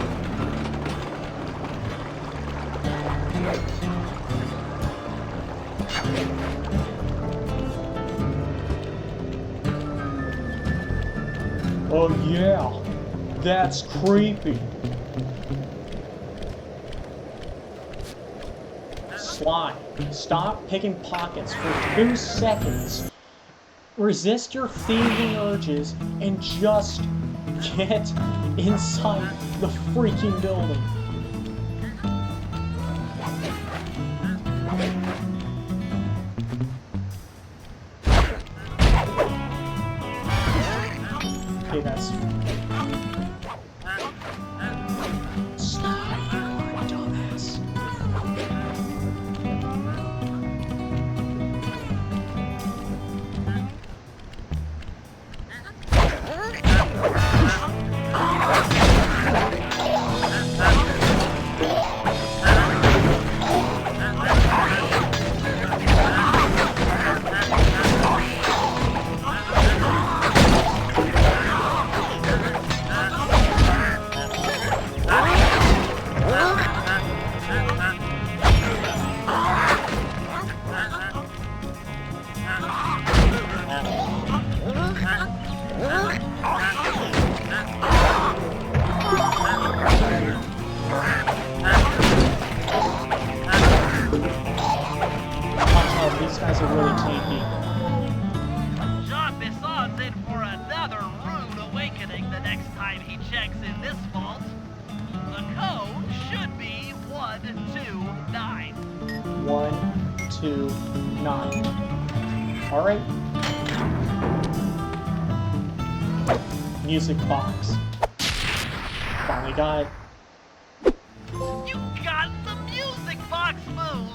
Oh yeah, that's creepy. Sly, stop picking pockets for 2 seconds. Resist your thieving urges and just get inside the freaking building. Okay, that's... Stop, you're a dumbass. These guys are really tanky. Jean Bisson's in for another rude awakening the next time he checks in this vault. The code should be 129. 129. Alright. Music box. Finally got it. You got the music box move!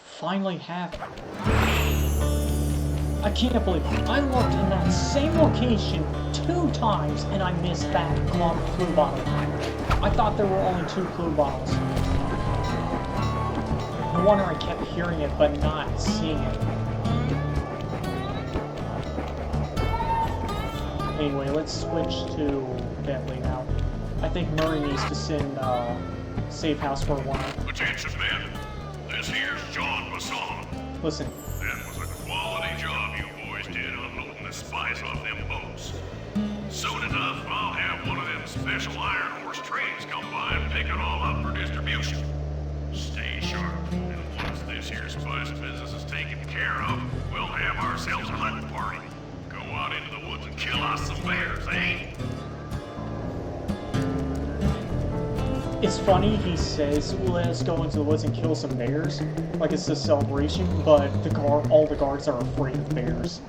Finally have it. I can't believe it. I looked in that same location 2 times and I missed that clue bottle. I thought there were only 2 clue bottles. No wonder I kept hearing it but not seeing it. Anyway, let's switch to Bentley now. I think Murray needs to send Safe House for a while. Attention, men. This here's John Basson. Listen, That was a quality job you boys did unloading the spice off them boats. Soon enough, I'll have one of them special Iron Horse trains come by and pick it all up for distribution. Stay sharp, and once this here spice business is taken care of, we'll have ourselves a hunting party. Go out into the woods and kill us some bears, eh? it's funny he says, let's go into the woods and kill some bears, like it's a celebration, but all the guards are afraid of bears.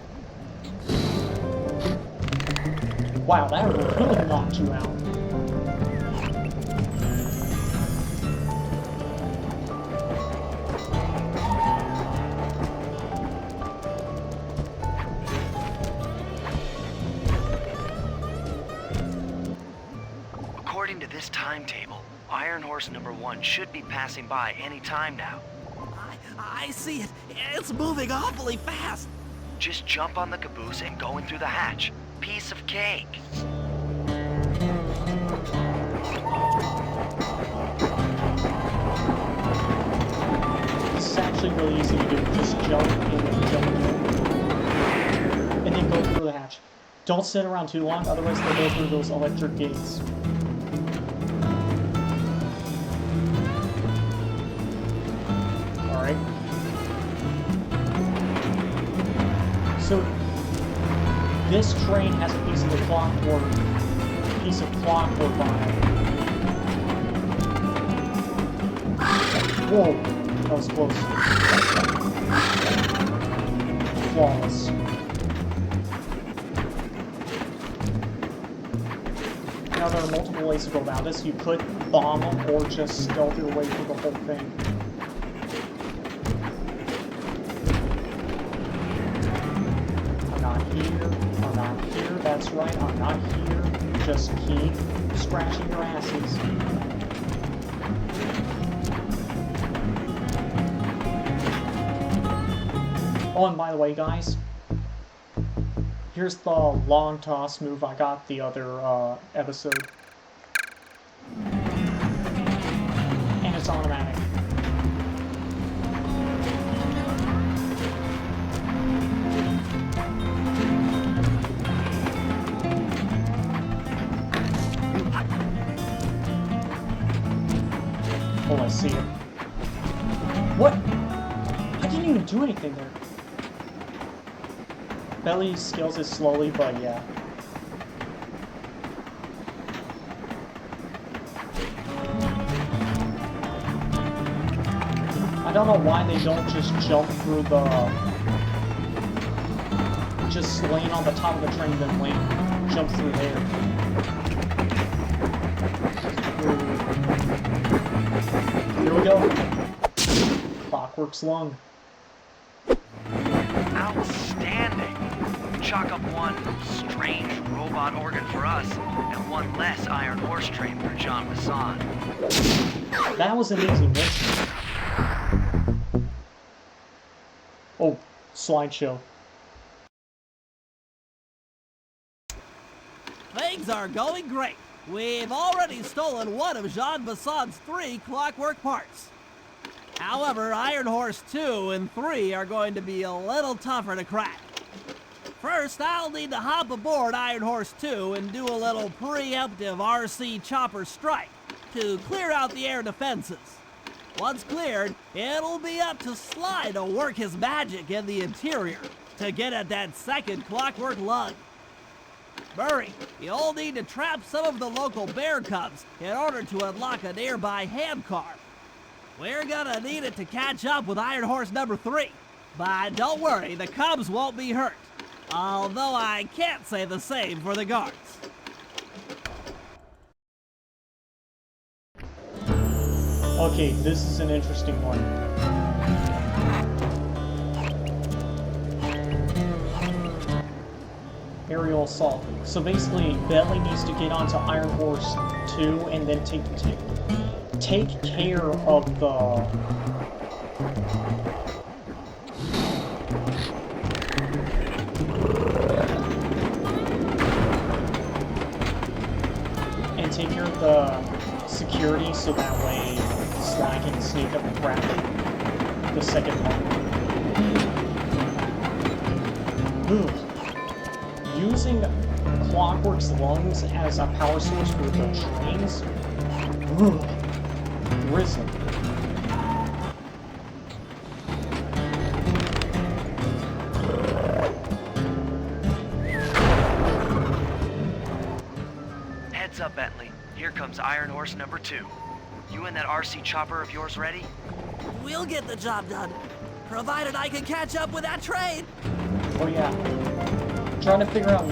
Wow, that really knocked you out. According to this timetable, Iron Horse number 1 should be passing by any time now. I see it. It's moving awfully fast. Just jump on the caboose and go in through the hatch. Piece of cake. This is actually really easy to do. Just jump in and jump in. And then go through the hatch. Don't sit around too long, otherwise they'll go through those electric gates. Alright. So, this train has a piece of the clockwork on it. Whoa, that was close. Flawless. Now there are multiple ways to go about this. You could bomb them or just stealth your way through the whole thing. I'm not here. I'm not here. That's right. I'm not here. Just keep scratching your asses. Oh, and by the way, guys, here's the long toss move I got the other episode. And it's automatic. Oh, I see it. What? I didn't even do anything there. Belly scales it slowly, but yeah. I don't know why they don't just jump through the... Just land on the top of the train, then land, jump through there. Here we go. Clockwork's lung. Outstanding. Chalk up one strange robot organ for us, and one less Iron Horse train for John Masson. That was an easy mission. Oh, slideshow. Things are going great. We've already stolen one of Jean Basson's 3 clockwork parts. However, Iron Horse 2 and 3 are going to be a little tougher to crack. First, I'll need to hop aboard Iron Horse 2 and do a little preemptive RC chopper strike to clear out the air defenses. Once cleared, it'll be up to Sly to work his magic in the interior to get at that second clockwork lug. Murray, you'll need to trap some of the local bear cubs in order to unlock a nearby hand car. We're gonna need it to catch up with Iron Horse number 3. But don't worry, the cubs won't be hurt. Although I can't say the same for the guards. Okay, this is an interesting one. Aerial assault. So basically, Bentley needs to get onto Iron Horse 2 and then take care of the... and take care of the security so that way Sly can sneak up and grab the second one. Using Clockwork's lungs as a power source for the trains? Grisly. Heads up, Bentley. Here comes Iron Horse number 2. You and that RC chopper of yours ready? We'll get the job done, provided I can catch up with that train. Oh yeah. Trying to figure out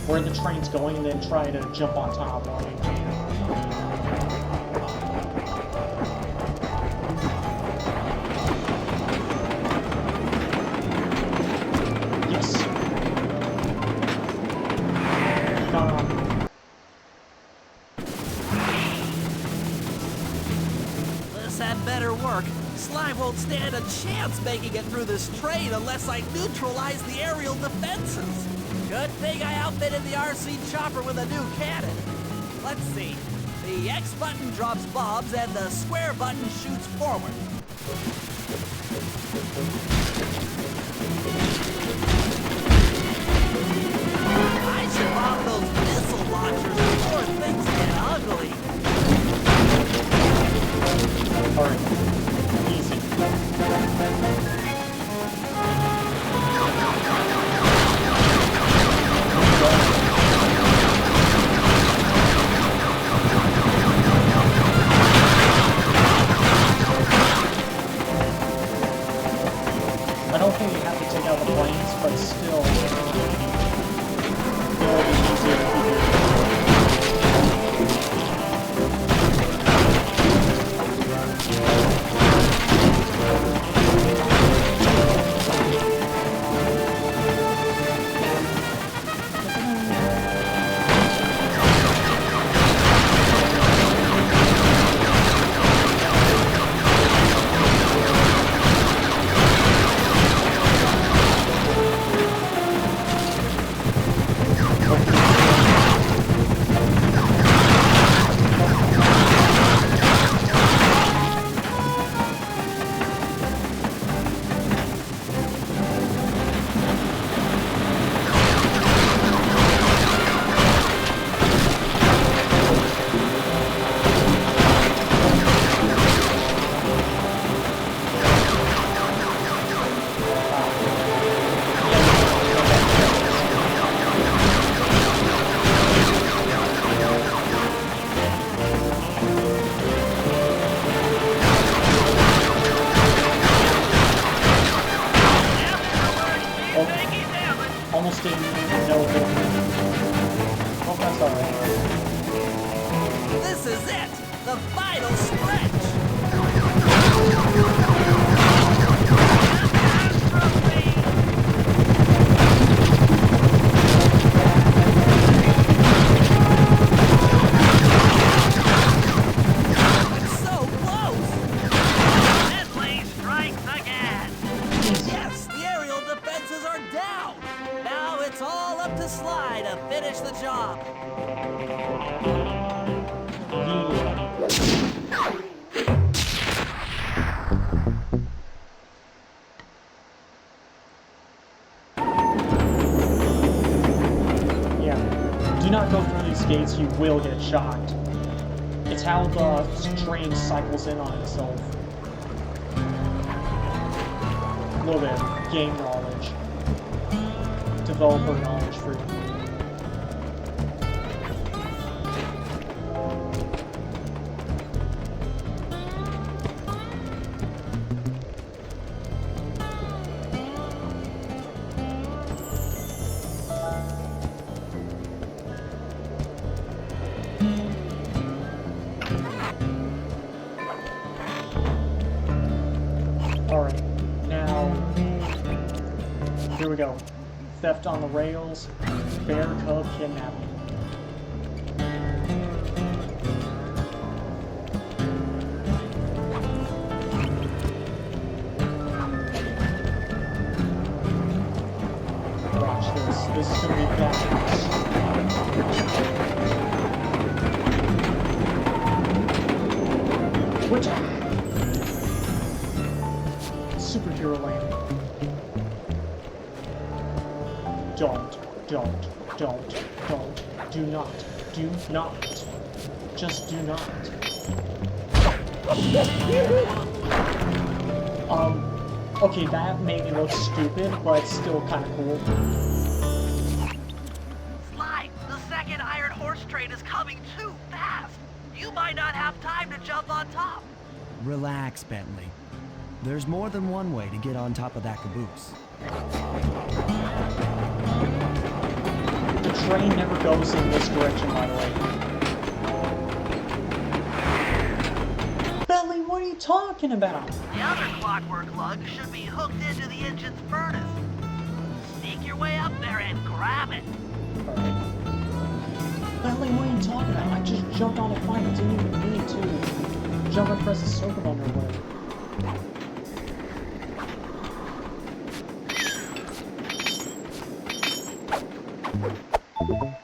where the train's going and then try to jump on top while you can. Yes. This had better work. Sly won't stand a chance making it through this train unless I neutralize the aerial defenses. Good thing I outfitted the RC chopper with a new cannon. Let's see. The X button drops bombs and the square button shoots forward. I should bomb those missile launchers before things get ugly. Alright. Easy. I don't think you have to take out the plane. The final stretch! It's so close! Deadly strikes again. Yes, the aerial defenses are down! Now it's all up to Sly to finish the job. Yeah. Do not go through these gates, you will get shocked. It's how the train cycles in on itself. A little bit of game knowledge. Developer knowledge for you. Alright, now, here we go. Theft on the rails, bear cub kidnapping. Watch this. This is gonna be badass. Which superhero land. Don't, do not. Just do not. Okay, that made me look stupid, but it's still kind of cool. Sly, the second iron horse train is coming too fast. You might not have time to jump on top. Relax, Bentley. There's more than one way to get on top of that caboose. The train never goes in this direction, by the way. Bentley, what are you talking about? The other clockwork lug should be hooked into the engine's furnace. Sneak your way up there and grab it. Alright. Bentley, what are you talking about? I just jumped on a fight. I didn't even need to jump and press the circle button or whatever.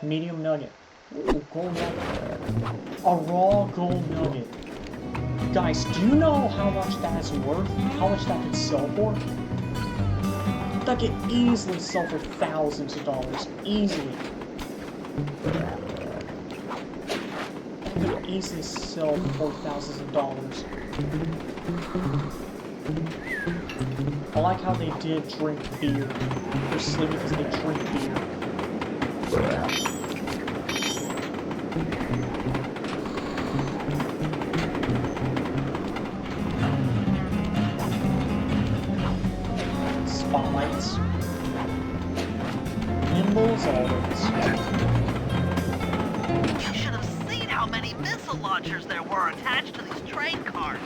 Medium nugget. Ooh, gold nugget. A raw gold nugget. Guys, do you know how much that is worth? How much that could sell for? That could easily sell for thousands of dollars. Easily. That could easily sell for thousands of dollars. I like how they did drink beer. They're sleepy because they drink beer. Spotlights. Nimble as always. You should have seen how many missile launchers there were attached to these train cars.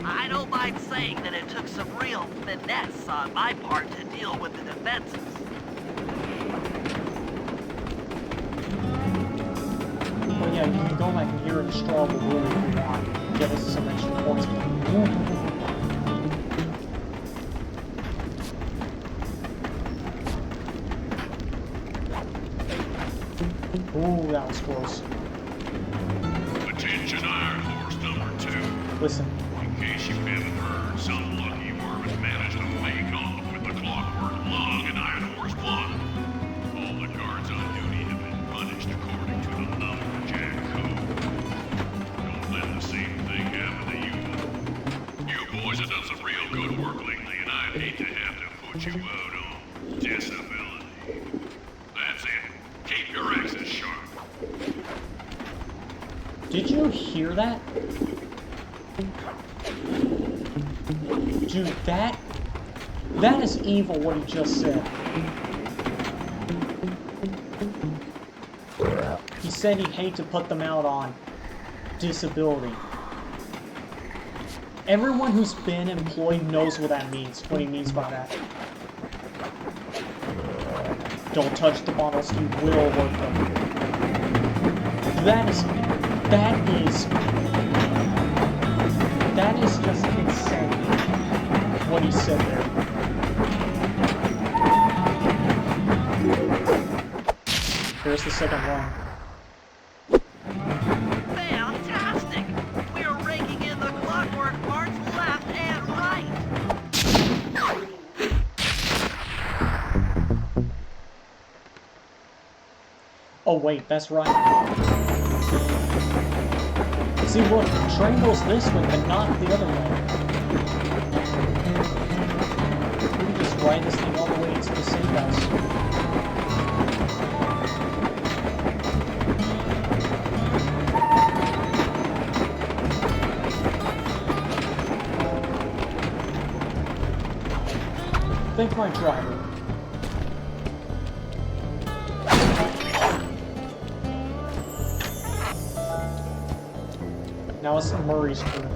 I don't mind saying that it took some real finesse on my part to deal with the defenses. But yeah, you can go back and hear and destroy the room if you want. Get us some extra points. Ooh, that was close. Attention Iron Horse number 2. Listen. In case you haven't heard, some lucky worm managed to make off with the clockwork lung and Iron Horse 1. All the guards on duty have been punished according to the lumberjack code. Don't let the same thing happen to you. You boys have done some real good work lately, and I'd hate to have to put you out on disability. That's it. Keep your axes sharp. Did you hear that? Dude, that is evil what he just said. He said he'd hate to put them out on disability. Everyone who's been employed knows what that means, what he means by that. Don't touch the bottles, you will work them. That is just insane, what he said there. Here's the second one. Fantastic! We're raking in the clockwork parts left and right! Oh wait, that's right. See, look, the train goes this way, but not the other way. We can just ride this thing all the way into the safe house. Thank my driver. Now it's Murray's turn.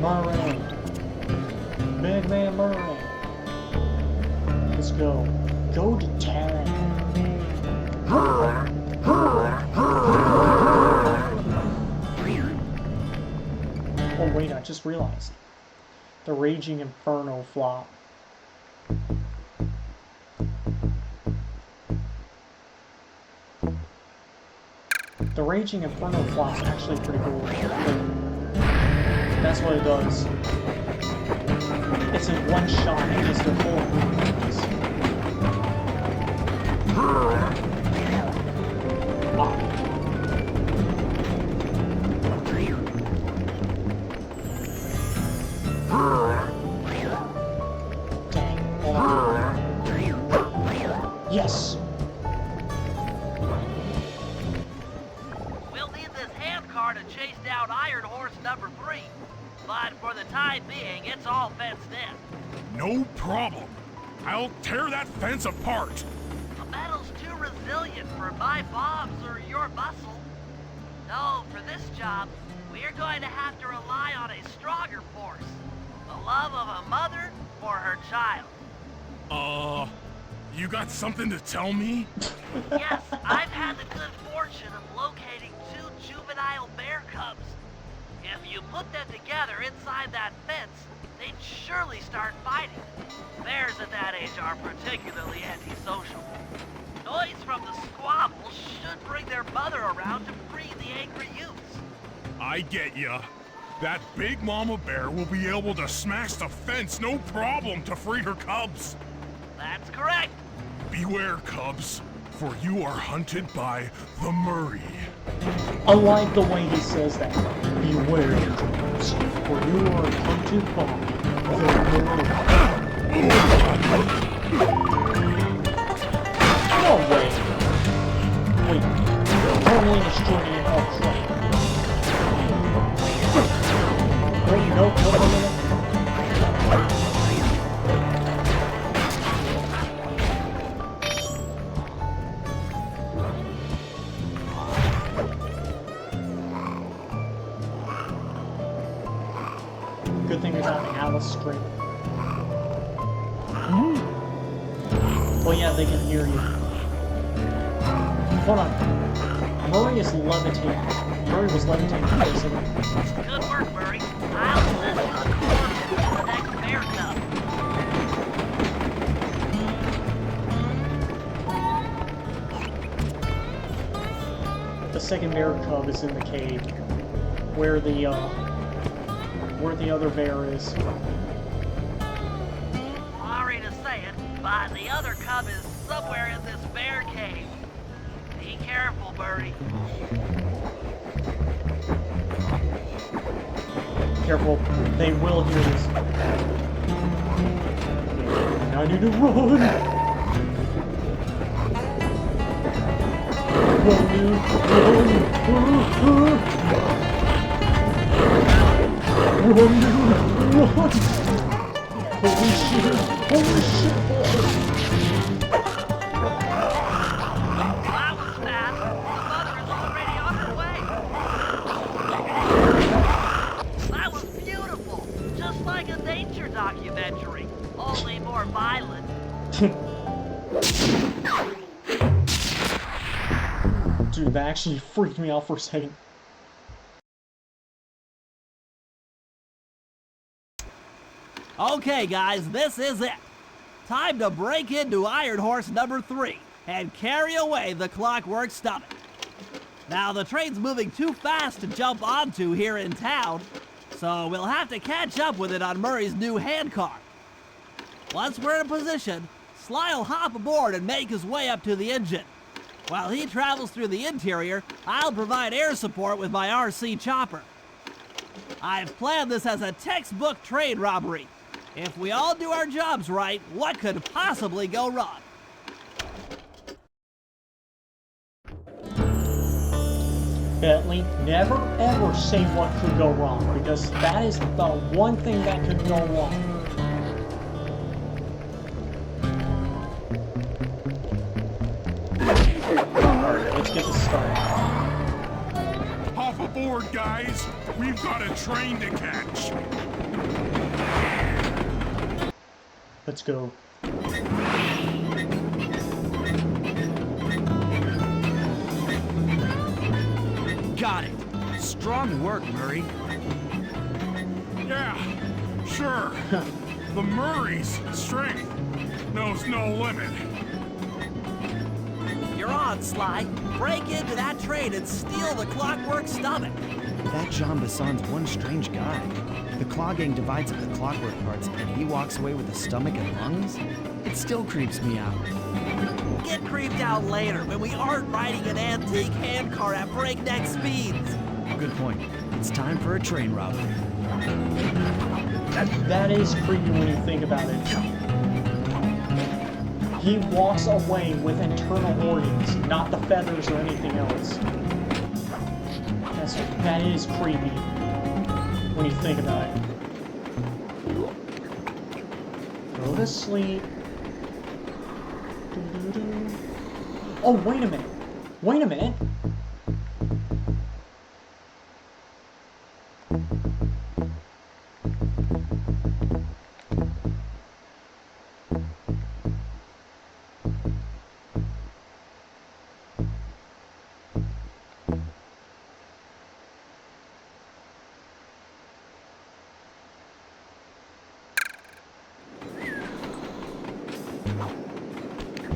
Murray. Big man Murray. Let's go. Go to town. Oh wait, I just realized. The Raging Inferno flop. The Raging Inferno flop's actually pretty cool. That's what it does. It's a one shot because they're full of movements. Yes! We'll need this handcar to chase down Iron Horse number 3. But for the time being, it's all fenced in. No problem. I'll tear that fence apart. The metal's too resilient for my bombs or your muscle. No, for this job, we're going to have to rely on a stronger force. The love of a mother or her child. You got something to tell me? Yes, I've had the good fortune of locating 2 juvenile bear cubs. If you put them together inside that fence, they'd surely start fighting. Bears at that age are particularly antisocial. Noise from the squabbles should bring their mother around to free the angry youths. I get ya. That big mama bear will be able to smash the fence no problem to free her cubs. That's correct. Beware, cubs, for you are hunted by the Murray. I like the way he says that. Beware, cubs, for you are hunted by the Murray. No way. Wait, Carmelina is joining in our train. Wait, no. Good thing we got an Alice string. Well, yeah, they can hear you. Hold on. Murray is levitating. Murray was levitating for a second. Good work, Murray. I'll send you the coordinates for the next bear cub. The second bear cub is in the cave, where the other bear is. Sorry to say it, but the other cub is somewhere in this bear cave. Be careful, Murray. Careful, they will hear this. And I need to run! Run, dude, run! Holy shit! Holy shit! That was fast. Mother is already on her way. Dude, that actually freaked me out for a second. Okay, guys, this is it. Time to break into Iron Horse number 3 and carry away the Clockwork Stomach. Now, the train's moving too fast to jump onto here in town, so we'll have to catch up with it on Murray's new handcar. Once we're in position, Sly'll hop aboard and make his way up to the engine. While he travels through the interior, I'll provide air support with my RC chopper. I've planned this as a textbook train robbery. If we all do our jobs right, what could possibly go wrong? Bentley, never ever say what could go wrong, because that is the one thing that could go wrong. Alright, let's get this started. Hop aboard, guys. We've got a train to catch. Let's go. Got it. Strong work, Murray. Yeah, sure. The Murray's strength knows no limit. You're on, Sly. Break into that train and steal the Clockwork Stomach. That Jean Besson's one strange guy. The Claw Gang divides up the clockwork parts and he walks away with a stomach and lungs? It still creeps me out. Get creeped out later when we aren't riding an antique handcar at breakneck speeds. Good point. It's time for a train robbery. That is creepy when you think about it. He walks away with internal organs, not the feathers or anything else. That is creepy when you think about it. Go to sleep. Doo-doo-doo. Oh, wait a minute. Wait a minute.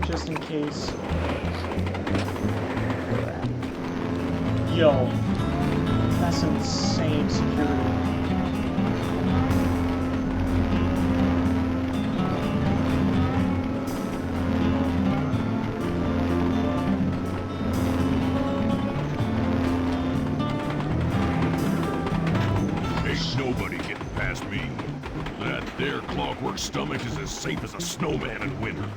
Just in case. Yo, that's insane security. Ain't nobody getting past me. That there Clockwork Stomach is as safe as a snowman in winter.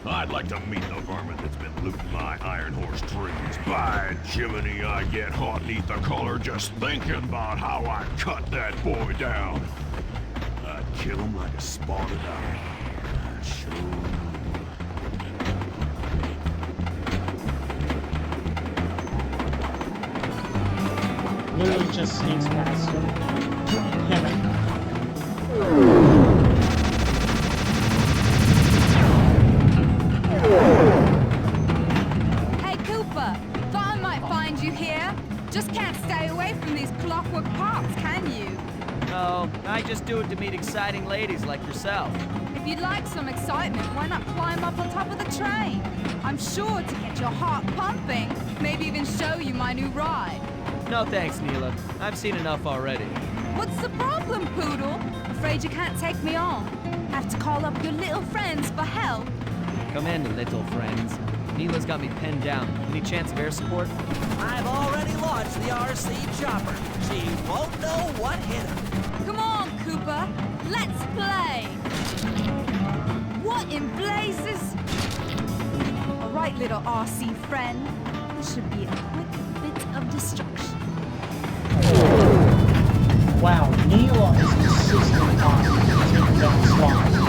I'd like to meet the varmint that's been looting my Iron Horse trees. By Jiminy, I get hot neath the collar just thinking about how I cut that boy down. I'd kill him like a spotted owl. Sure. Literally just sneaks past him. Damn it. Hey, Cooper! Thought I might find you here. Just can't stay away from these clockwork parts, can you? No, I just do it to meet exciting ladies like yourself. If you'd like some excitement, why not climb up on top of the train? I'm sure to get your heart pumping. Maybe even show you my new ride. No thanks, Neela. I've seen enough already. What's the problem, Poodle? Afraid you can't take me on? Have to call up your little friends for help? Come in, little friends. Neela's got me pinned down. Any chance of air support? I've already launched the RC chopper. She won't know what hit her. Come on, Cooper. Let's play. What in blazes? All right, little RC friend. This should be a quick bit of destruction. Wow, Neela is insistent on taking down Sly.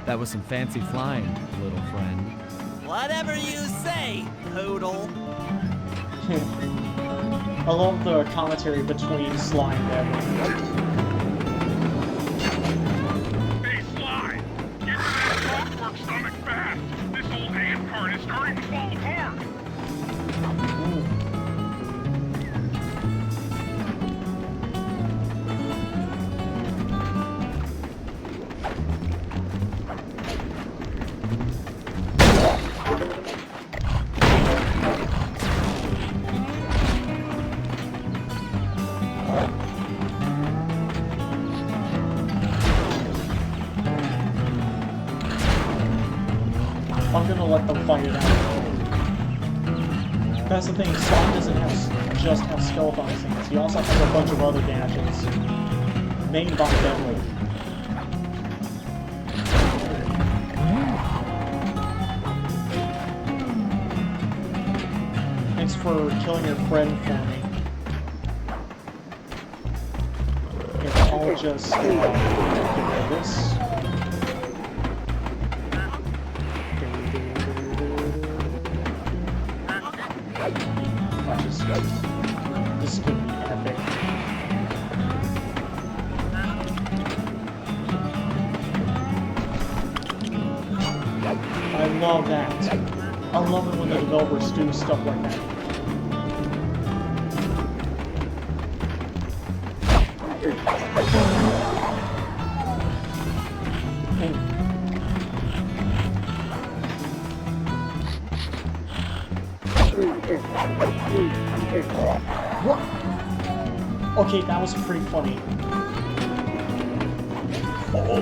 That was some fancy flying, little friend. Whatever you say, Poodle. I love the commentary between Sly and Devin. Hey, Sly! Get to that clockwork stomach fast! This old hand cart is starting to fall apart! I'm gonna let them fight it out. That's the thing, Sly doesn't just have stealth on his hands, he also has a bunch of other gadgets. Made by Bentley. Thanks for killing your friend for me. If I'll just get rid of this. This is gonna be epic. I love that. I love it when the developers do stuff like that. What? Okay, that was pretty funny. Oh.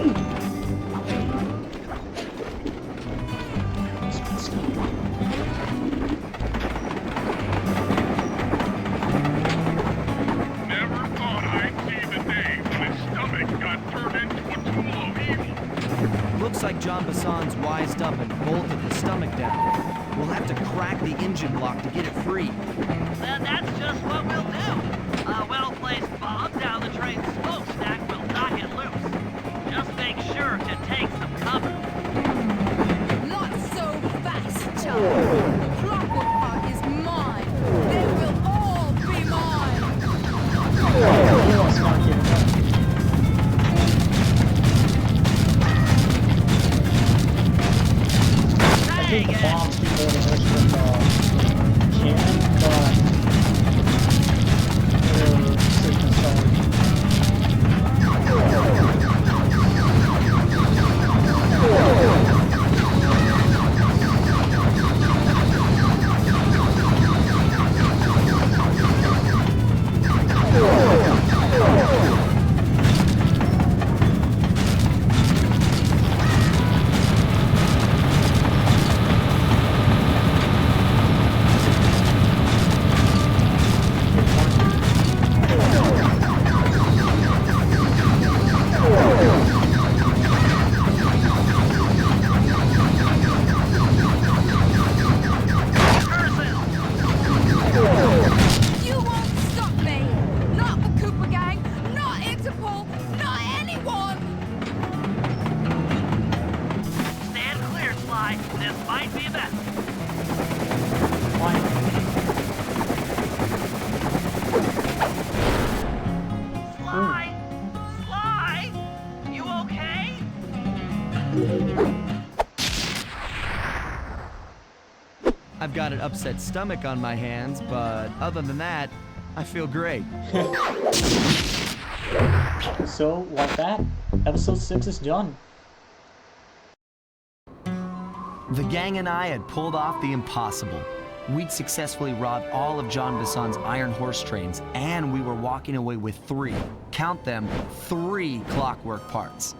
Never thought I'd see the day when his stomach got turned into a tool of evil. Looks like John Basson's wised up and bolted the stomach down. We'll have to crack the engine block to get it free. Then that's just what we'll do. A well-placed bomb down the train's smokestack will knock it loose. Just make sure to take some cover. Not so fast, child. The clockwork part is mine. They will all be mine. Let's not get it. I think the bombs do more damage than the cannon, but they're safe and sound. You won't stop me. Not the Cooper Gang, not Interpol, not anyone. Stand clear, Sly. This might be best. Sly! Sly! You okay? I've got an upset stomach on my hands, but other than that, I feel great. So, like that, episode 6 is done. The gang and I had pulled off the impossible. We'd successfully robbed all of John Basson's iron horse trains, and we were walking away with 3, count them, 3 clockwork parts.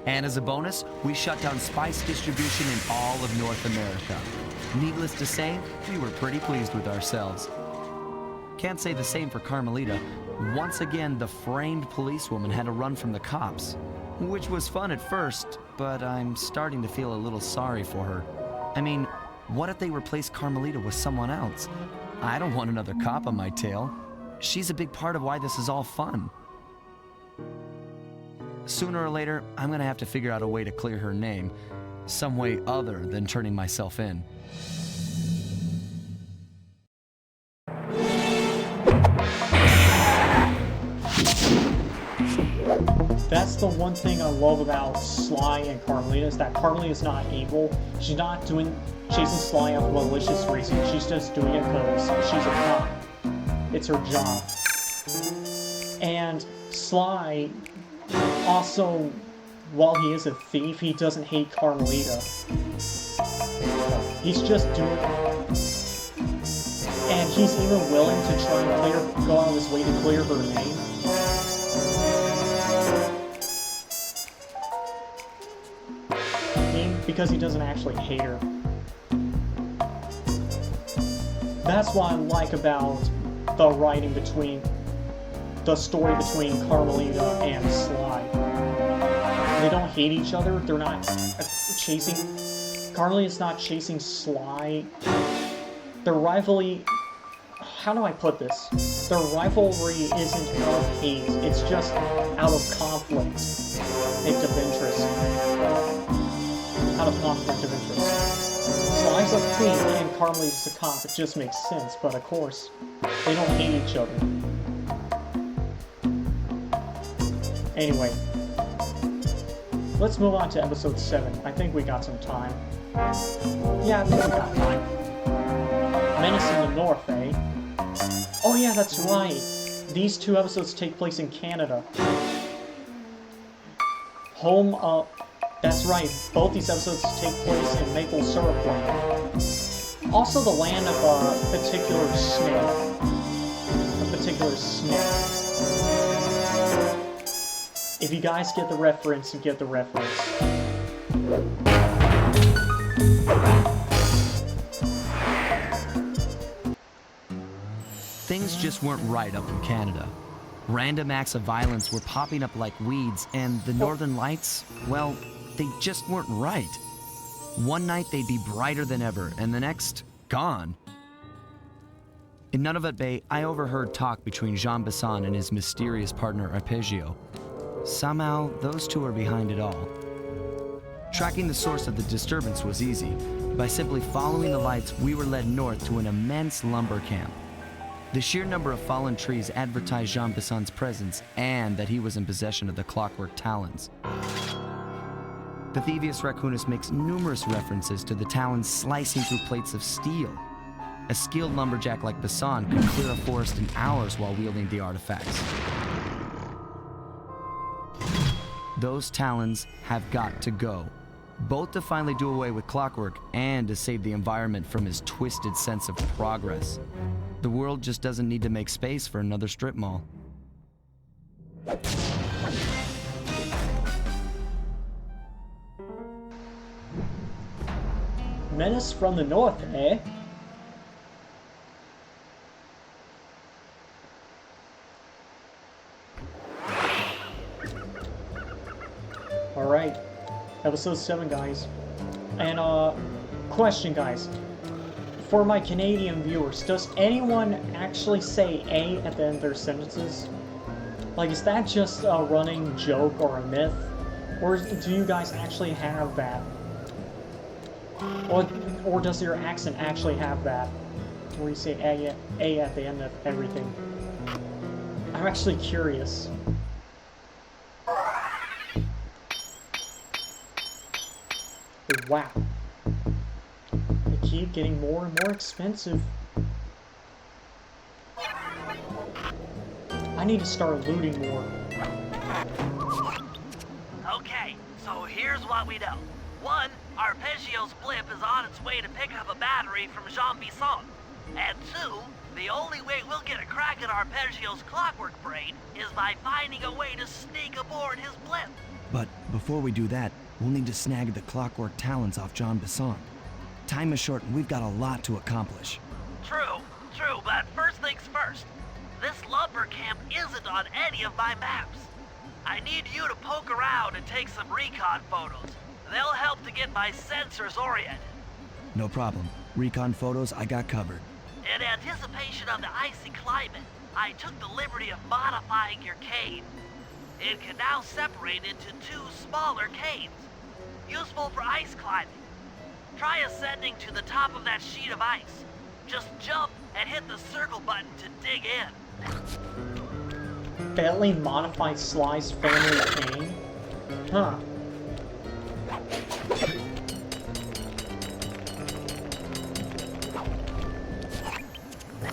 And as a bonus, we shut down spice distribution in all of North America. Needless to say, we were pretty pleased with ourselves. Can't say the same for Carmelita. Once again, the framed policewoman had to run from the cops, which was fun at first, but I'm starting to feel a little sorry for her. I mean, what if they replaced Carmelita with someone else? I don't want another cop on my tail. She's a big part of why this is all fun. Sooner or later, I'm gonna have to figure out a way to clear her name, some way other than turning myself in. That's the one thing I love about Sly and Carmelita, is that Carmelita's not evil. She's not chasing Sly out for malicious reasons. She's just doing it because she's a cop. It's her job. And Sly, also, while he is a thief, he doesn't hate Carmelita. He's just doing it. And he's even willing to try and go out of his way to clear her name. Because he doesn't actually hate her. That's what I like about the writing between the story between Carmelita and Sly. They don't hate each other. They're not chasing. Carmelita's not chasing Sly. Their rivalry. How do I put this? Their rivalry isn't out of hate. It's just out of conflict and of interest. Out of conflict of interest. Sly's a thief and Carmelita's a cop. It just makes sense, but of course, they don't hate each other. Anyway, let's move on to episode 7. I think we got some time. Yeah, I think we got time. Menace in the North, eh? Oh yeah, that's right. These 2 episodes take place in Canada. Home of... That's right, both these episodes take place in Maple Syrup Land. Also the land of a particular snake. If you guys get the reference, you get the reference. Things just weren't right up in Canada. Random acts of violence were popping up like weeds, and the Northern Lights, well, they just weren't right. One night they'd be brighter than ever, and the next, gone. In Nunavut Bay, I overheard talk between Jean Bisson and his mysterious partner Arpeggio. Somehow, those 2 are behind it all. Tracking the source of the disturbance was easy. By simply following the lights, we were led north to an immense lumber camp. The sheer number of fallen trees advertised Jean Bisson's presence and that he was in possession of the clockwork talons. The Thievius Raccoonus makes numerous references to the talons slicing through plates of steel. A skilled lumberjack like Bisson could clear a forest in hours while wielding the artifacts. Those talons have got to go, both to finally do away with clockwork and to save the environment from his twisted sense of progress. The world just doesn't need to make space for another strip mall. Menace from the North, eh? Alright, episode 7, guys. And, question, guys. For my Canadian viewers, does anyone actually say A at the end of their sentences? Like, is that just a running joke or a myth? Or do you guys actually have that? Or does your accent actually have that? Where you say A at the end of everything? I'm actually curious. But wow. They keep getting more and more expensive. I need to start looting more. Okay, so here's what we know. 1, Arpeggio's blimp is on its way to pick up a battery from Jean Bisson. And 2, the only way we'll get a crack at Arpeggio's clockwork brain is by finding a way to sneak aboard his blimp. But before we do that, we'll need to snag the clockwork talons off Jean Bisson. Time is short and we've got a lot to accomplish. True, but first things first. This lumber camp isn't on any of my maps. I need you to poke around and take some recon photos. They'll help to get my sensors oriented. No problem. Recon photos I got covered. In anticipation of the icy climate, I took the liberty of modifying your cave. It can now separate into 2 smaller caves, useful for ice climbing. Try ascending to the top of that sheet of ice. Just jump and hit the circle button to dig in. Bentley modified Sly's family cane? Huh.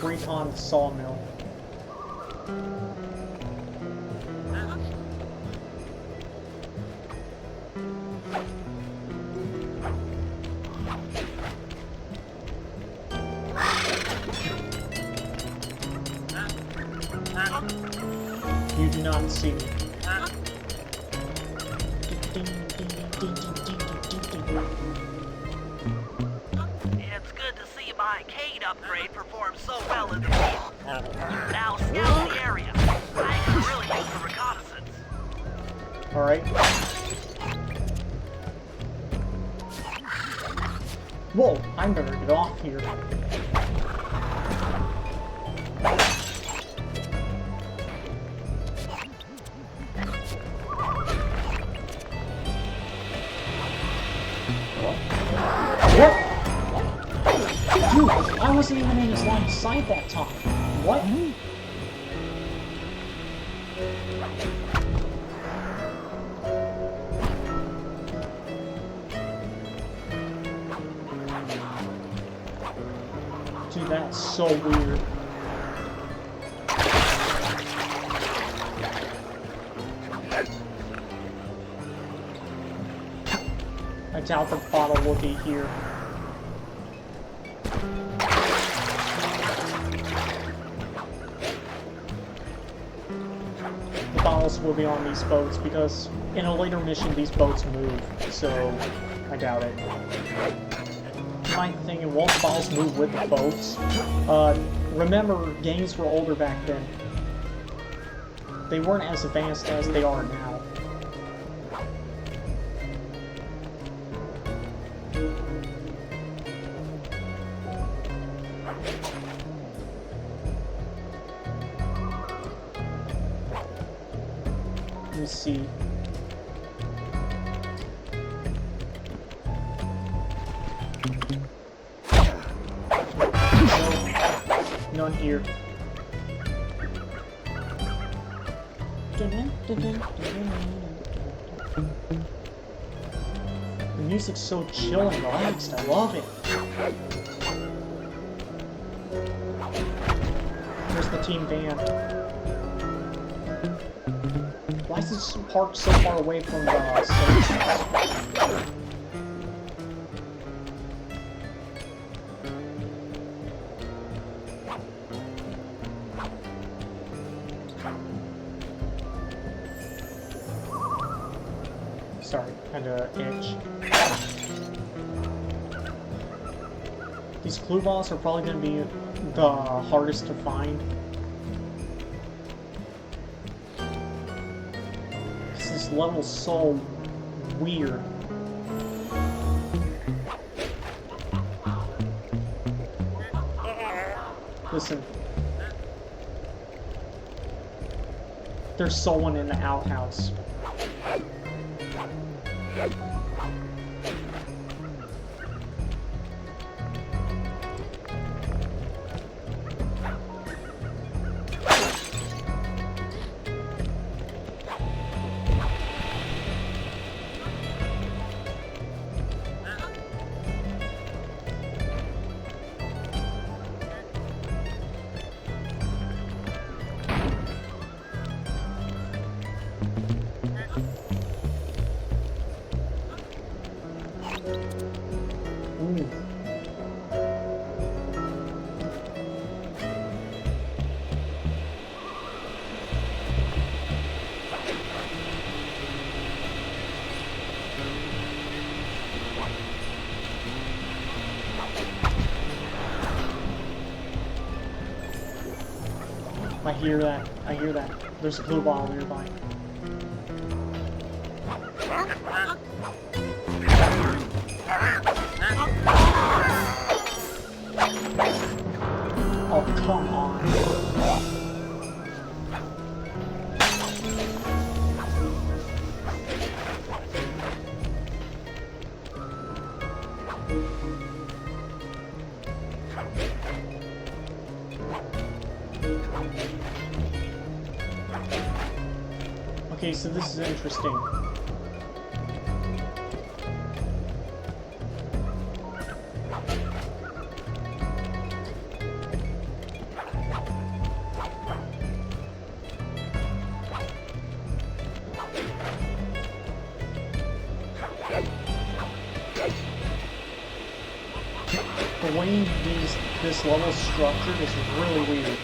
Recon sawmill. You do not see me. It's good to see my cane upgrade perform so well in the field. Now scout the area. I can really use the reconnaissance. Alright. Whoa, I better get off here. What? Dude, I wasn't even in his line of sight that time. What? Dude, that's so weird. I doubt the bottle will be here. The bottles will be on these boats because in a later mission these boats move, so I doubt it. You might think, won't the bottles move with the boats? Remember, games were older back then. They weren't as advanced as they are now. Let me see. No, none here. The music's so chill and relaxed, I love it. Here's the team band. Why is this park so far away from the stations? Sorry, kinda itch. These clue balls are probably gonna be the hardest to find. This level's so weird. Listen. There's someone in the outhouse. Ooh. I hear that. I hear that. There's a blue ball nearby. Oh, come on. Okay, so this is interesting. The way this level is structured is really weird.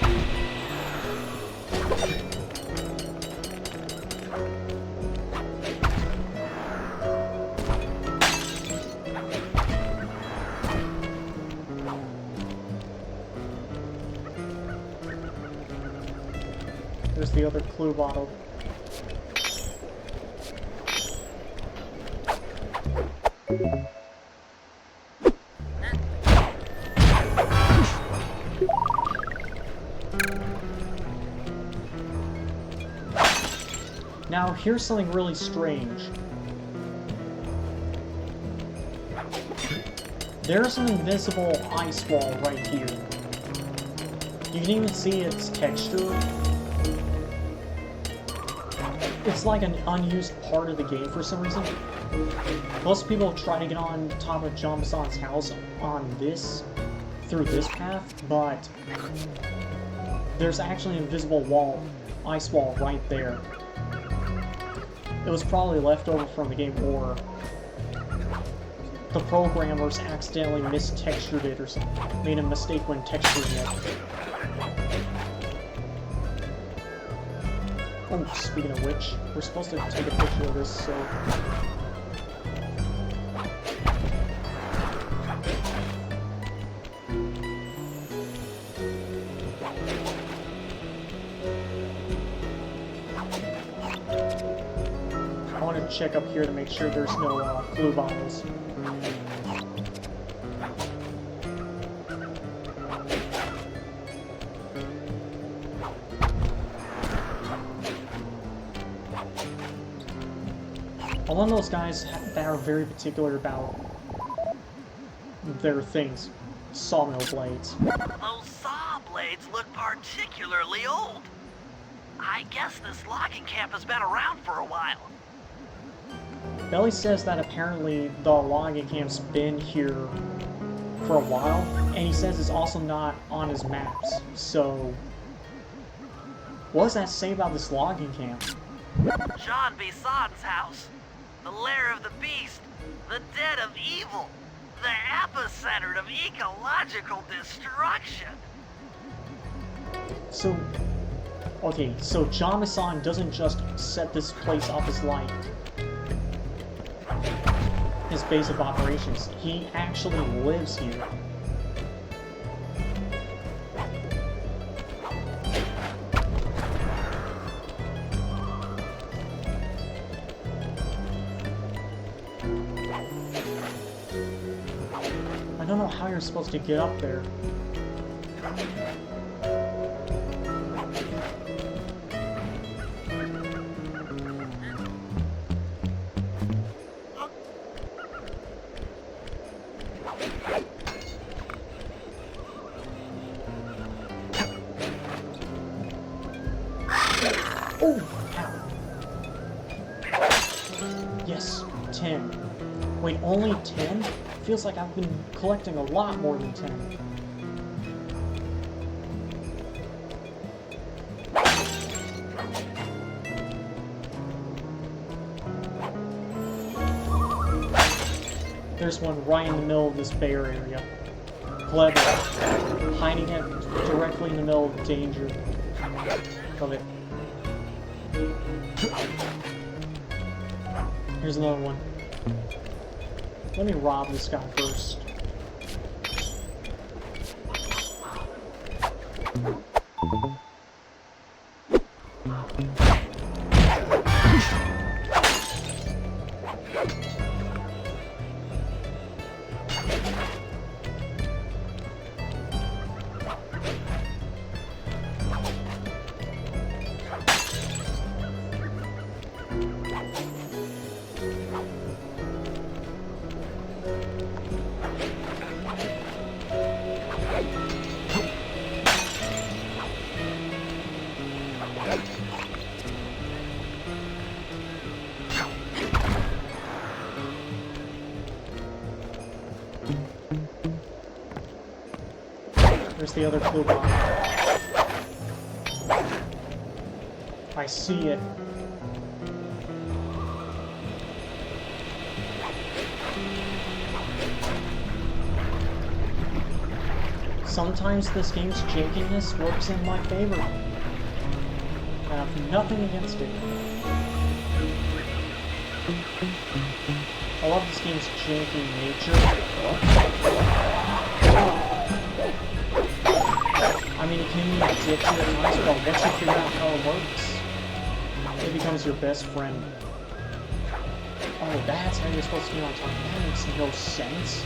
There's the other clue bottle. Now, here's something really strange. There's an invisible ice wall right here. You can even see its texture. It's like an unused part of the game for some reason. Most people try to get on top of John Bassan's house through this path, but there's actually an invisible wall, ice wall right there. It was probably left over from the game, or the programmers accidentally mistextured it or something, made a mistake when texturing it. Oh, speaking of which, we're supposed to take a picture of this, so... I want to check up here to make sure there's no glue bottles. I'm one of those guys that are very particular about their things. Sawmill blades. Those saw blades look particularly old. I guess this logging camp has been around for a while. Belly says that apparently the logging camp's been here for a while, and he says it's also not on his maps, so... What does that say about this logging camp? Jean Bison's house. The lair of the beast. The den of evil. The epicenter of ecological destruction. So... Okay, so John Bassan doesn't just set this place up as like his base of operations. He actually lives here. I don't know how you're supposed to get up there. Oh! Ow. Yes, 10. Wait, only 10? Feels like I've been collecting a lot more than 10. There's one right in the middle of this bear area. Clever. Hiding it directly in the middle of danger. Of it. Here's another one. Let me rob this guy first. There's the other clue bottle. I see it. Sometimes this game's jankiness works in my favor. I have nothing against it. I love this game's janky nature. I mean, it can be addictive at times, but once you figure out how it works, it becomes your best friend. Oh, that's how you're supposed to be on time. That makes no sense.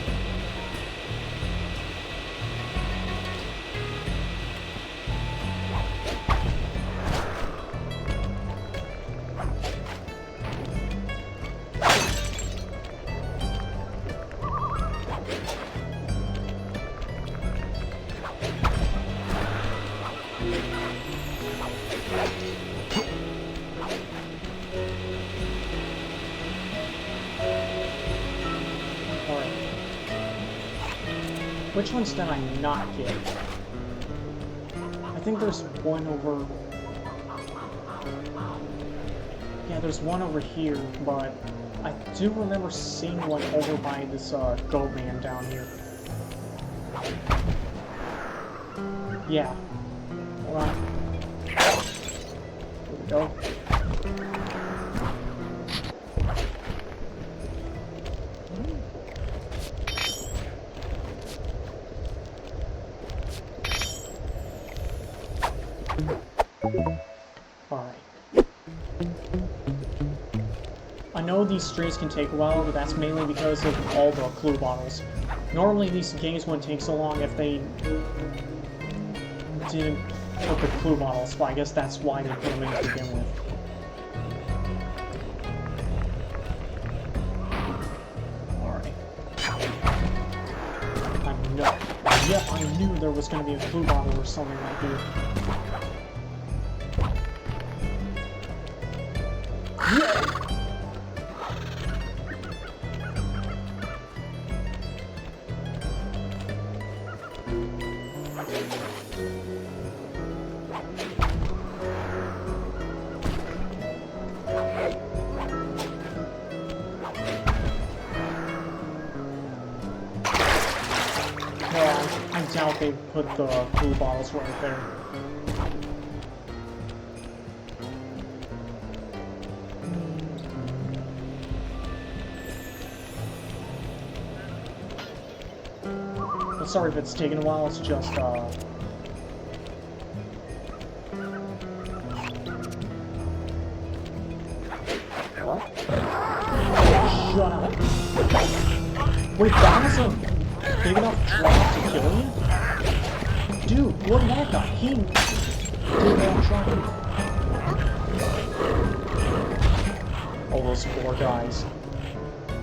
Which ones did I not get? I think there's one over... Yeah, there's one over here, but I do remember seeing one over by this goat man down here. Yeah. Hold on. Here we go. Alright. I know these streams can take a while, but that's mainly because of all the clue bottles. Normally these games wouldn't take so long if they didn't put the clue bottles, but I guess that's why they put them in to begin with. Alright. I knew there was going to be a clue bottle or something right here. I doubt they put the blue bottles right there. But sorry if it's taking a while, it's just, Shut up. Wait, that was a big enough drop to kill you? Dude, look at that guy. He did not try. Oh, those poor guys.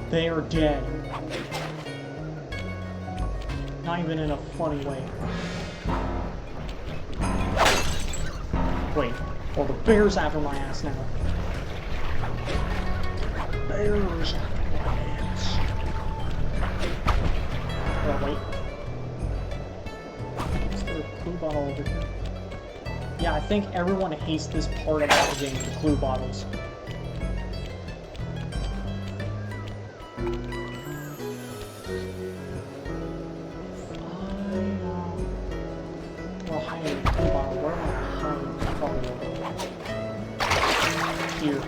They are dead. Not even in a funny way. Wait. Well, the bear's after my ass now. Bear's after my ass. Oh, wait. Is there a clue bottle over here? Yeah, I think everyone hates this part about the game, the clue bottles. Well, hiding a clue bottle. Where am I hiding the bottle? Here.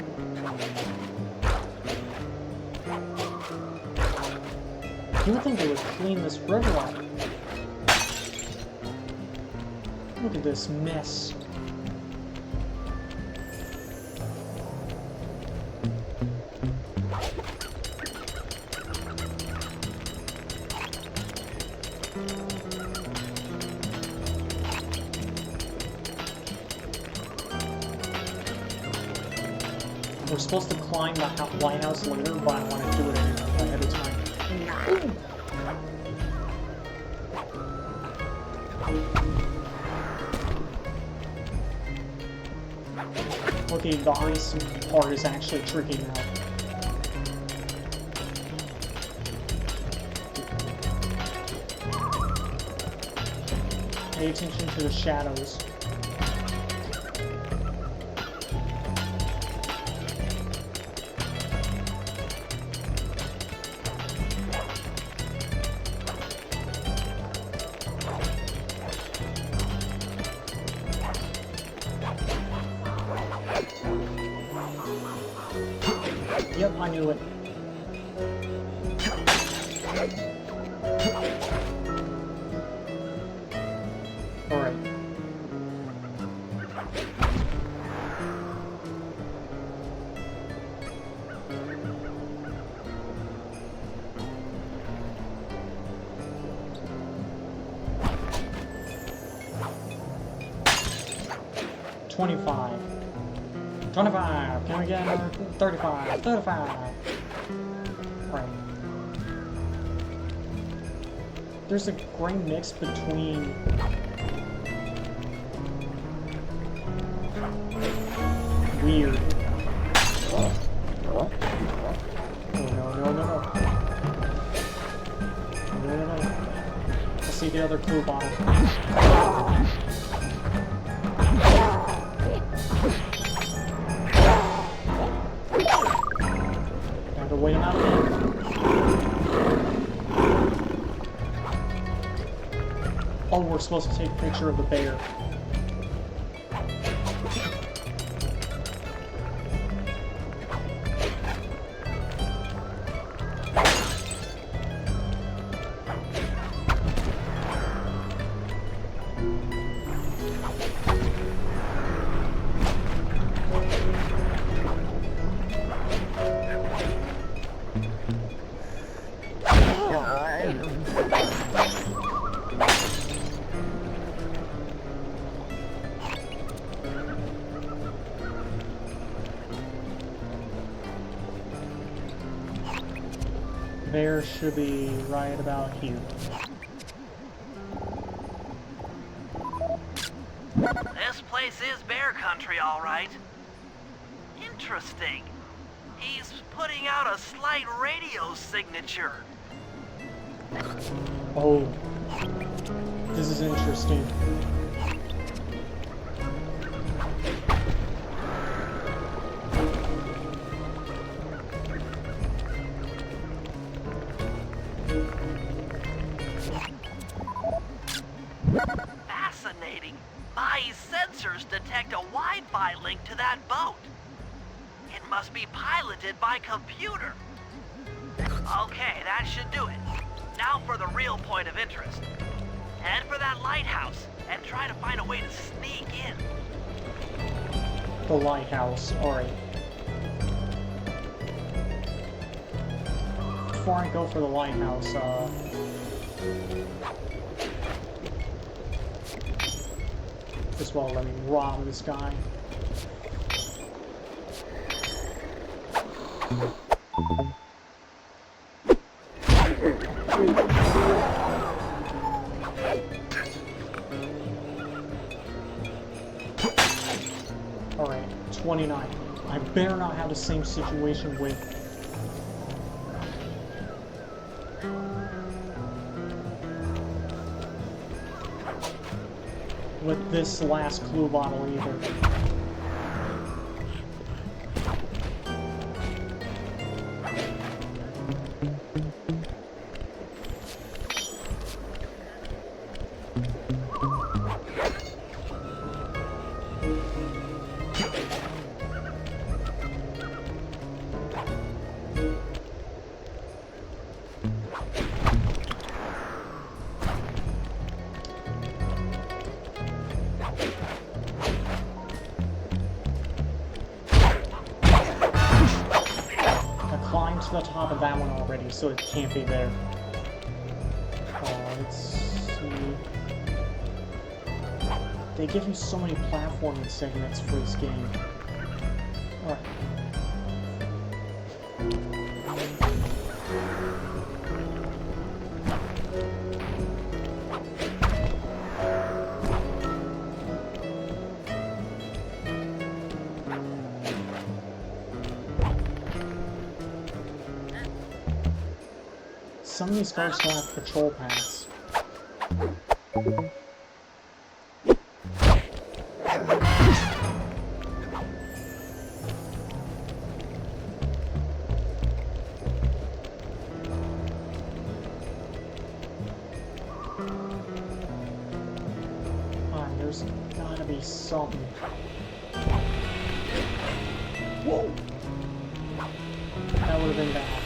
You would think they would clean this river out. Look at this mess. We're supposed to climb the lighthouse later, but I want to do it ahead of time. Okay, the ice part is actually tricky now. Pay attention to the shadows. Yep, I knew it. Alright. $25. Can we get another 35? 35. Right. There's a great mix between weird. Oh no. No. Let's see the other clue bottle. Wait him out again. Oh, we're supposed to take a picture of the bear. Bear should be right about here. This place is bear country, all right. Interesting. He's putting out a slight radio signature. Oh. This is interesting. Fascinating. My sensors detect a Wi-Fi link to that boat. It must be piloted by computer. Okay, that should do it. Now for the real point of interest. Head for that lighthouse and try to find a way to sneak in. The lighthouse, alright. Before I go for the lighthouse, just well let me rob this guy. Alright, 29. I better not have the same situation with this last clue bottle either. To the top of that one already, so it can't be there. Let's see. They give you so many platforming segments for this game. Alright. Some of these cars don't have patrol paths. gotta be something. Whoa! That would have been bad.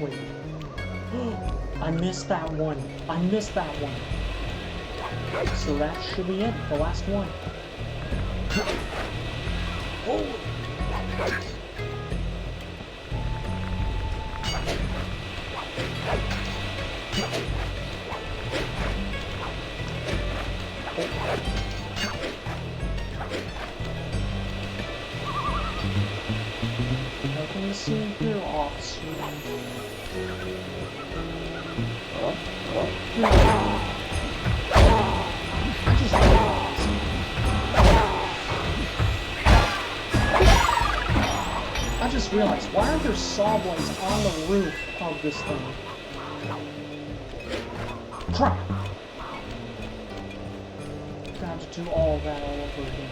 Wait. I missed that one. I missed that one. So that should be it. The last one. Oh! Nothing to see here, officer. I just realized, why are there saw blades on the roof of this thing? Crap! I have to do all that all over again.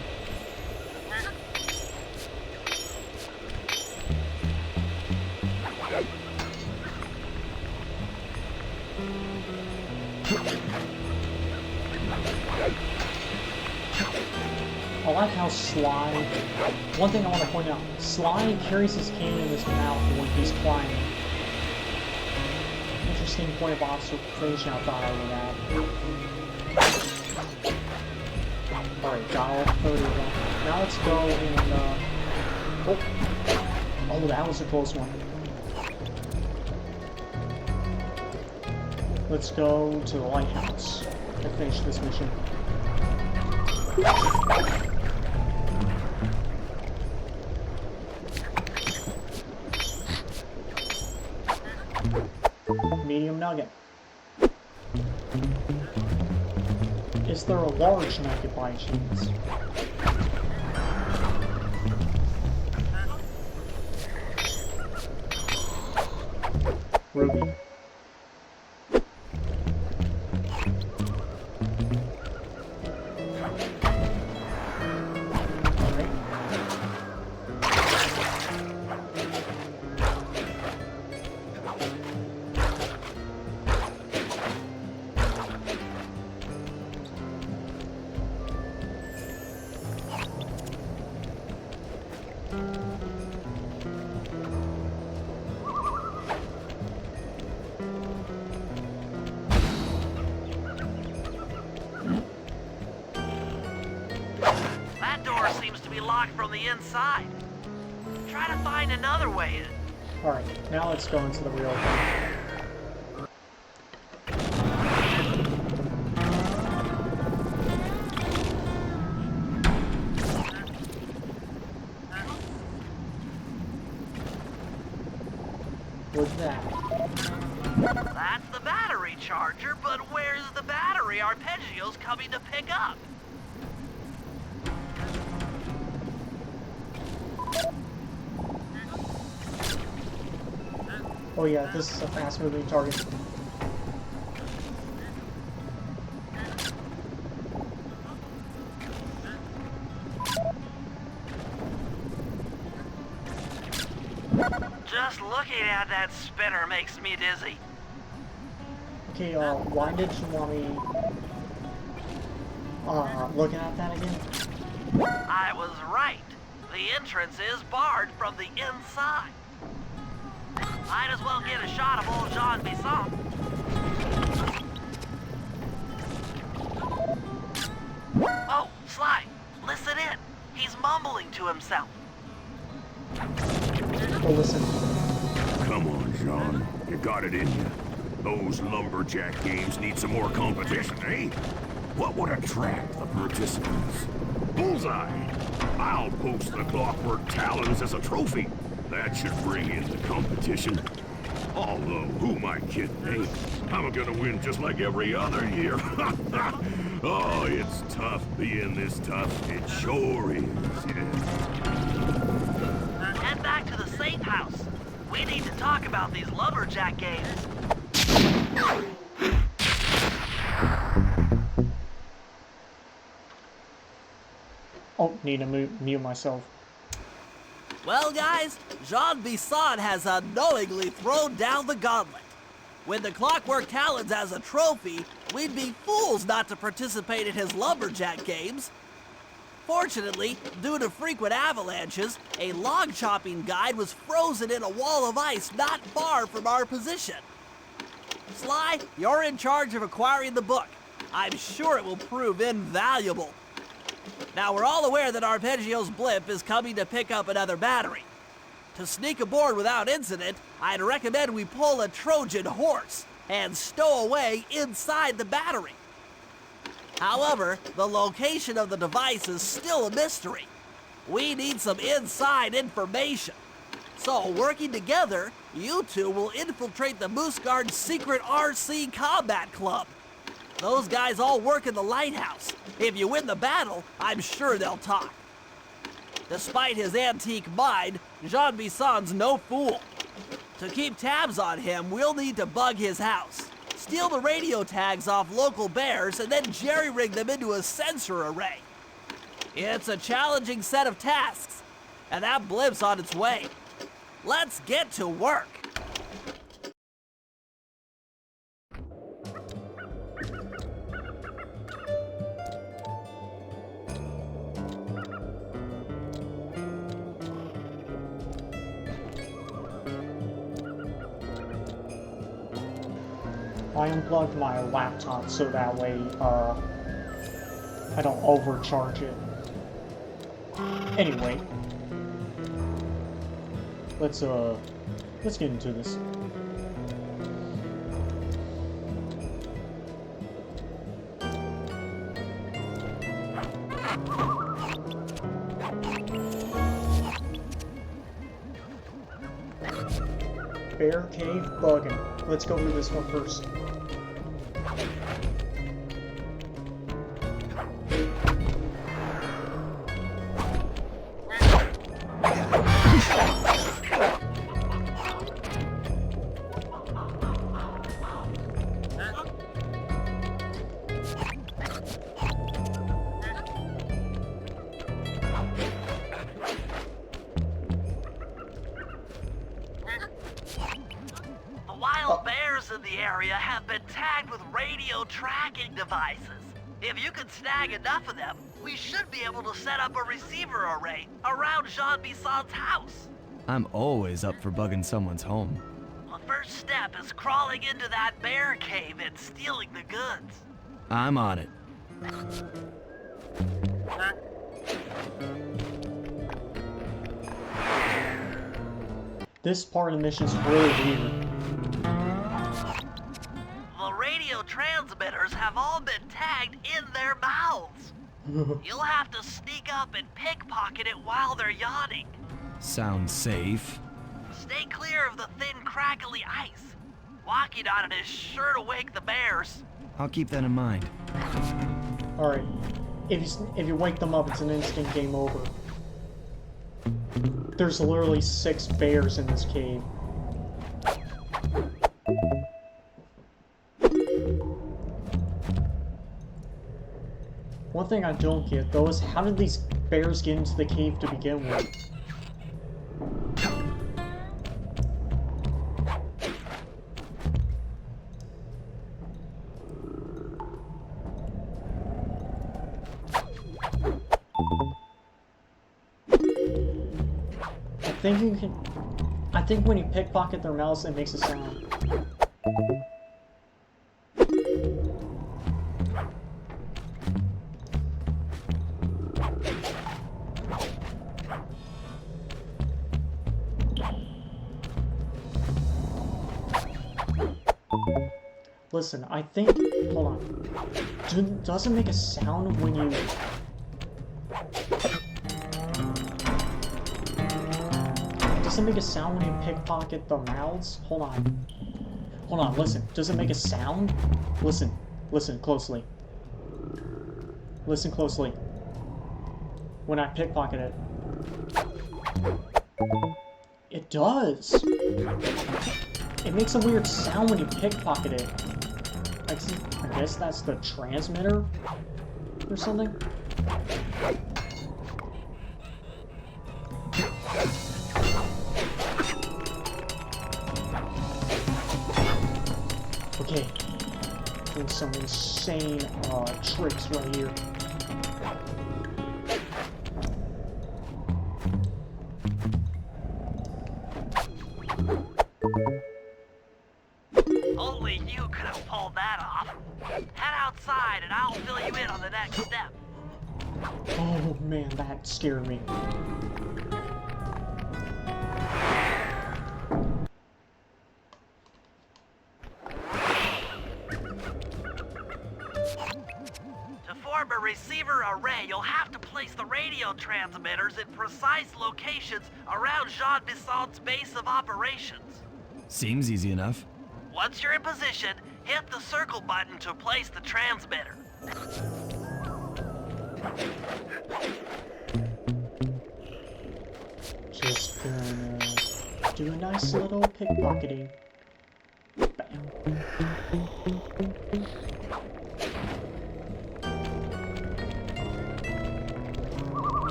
I like how Sly, one thing I want to point out, Sly carries his cane in his mouth when he's climbing. Interesting point of observation I thought I would add. Alright, got all 30 of them. Now let's go and, oh, that was a close one. Let's go to the lighthouse and finish this mission. Medium nugget. Is there a large nugget by chance? Ruby? That door seems to be locked from the inside. Try to find another way in. Alright, now let's go into the real thing. What's that? That's the battery charger, but where's the battery arpeggios coming to pick up? Oh yeah, this is a fast-moving target. Just looking at that spinner makes me dizzy. Okay, why did you want me looking at that again? I was right. The entrance is barred from the inside. Might as well get a shot of old Jean Bisson. Oh, Sly, listen in. He's mumbling to himself. Well, listen. Come on, Jean. You got it in you. Those lumberjack games need some more competition, eh? What would attract the participants? Bullseye! I'll post the clockwork talons as a trophy. That should bring in the competition. Although, who am I kidding, eh? I'm gonna win just like every other year. Oh, it's tough being this tough. It sure is, yeah. Head back to the safe house. We need to talk about these lumberjack games. Oh, need to mute myself. Well, guys, Jean Bisson has unknowingly thrown down the gauntlet. With the Clockwork Talons as a trophy, we'd be fools not to participate in his lumberjack games. Fortunately, due to frequent avalanches, a log chopping guide was frozen in a wall of ice not far from our position. Sly, you're in charge of acquiring the book. I'm sure it will prove invaluable. Now, we're all aware that Arpeggio's blimp is coming to pick up another battery. To sneak aboard without incident, I'd recommend we pull a Trojan horse and stow away inside the battery. However, the location of the device is still a mystery. We need some inside information. So, working together, you two will infiltrate the Moose Guard's secret RC combat club. Those guys all work in the lighthouse. If you win the battle, I'm sure they'll talk. Despite his antique mind, Jean Bisson's no fool. To keep tabs on him, we'll need to bug his house, steal the radio tags off local bears, and then jerry-rig them into a sensor array. It's a challenging set of tasks, and that blimp's on its way. Let's get to work. I unplugged my laptop so that way I don't overcharge it. Anyway, let's get into this. Bear Cave bugging. Let's go through this one first. In the area have been tagged with radio tracking devices. If you can snag enough of them, we should be able to set up a receiver array around Jean Bisson's house. I'm always up for bugging someone's home. The first step is crawling into that bear cave and stealing the goods. I'm on it. This part of the mission is really weird. The radio transmitters have all been tagged in their mouths. You'll have to sneak up and pickpocket it while they're yawning. Sounds safe. Stay clear of the thin, crackly ice. Walking on it is sure to wake the bears. I'll keep that in mind. Alright, if you wake them up, it's an instant game over. There's literally 6 bears in this cave. One thing I don't get, though, is how did these bears get into the cave to begin with? I think when you pickpocket their mouths, it makes a sound. Listen, I think... Hold on. Does it make a sound when you... Does it make a sound when you pickpocket the mouths? Hold on. Hold on, listen. Does it make a sound? Listen. Listen closely. Listen closely. When I pickpocket it. It does! It makes a weird sound when you pickpocket it. I guess that's the transmitter or something. some insane tricks right here. Only you could have pulled that off. Head outside and I'll fill you in on the next step. Oh man, that scared me. To form a receiver array, you'll have to place the radio transmitters in precise locations around Jean Bisson's base of operations. Seems easy enough. Once you're in position, hit the circle button to place the transmitter. Just gonna do a nice little pickpocketing. Bam.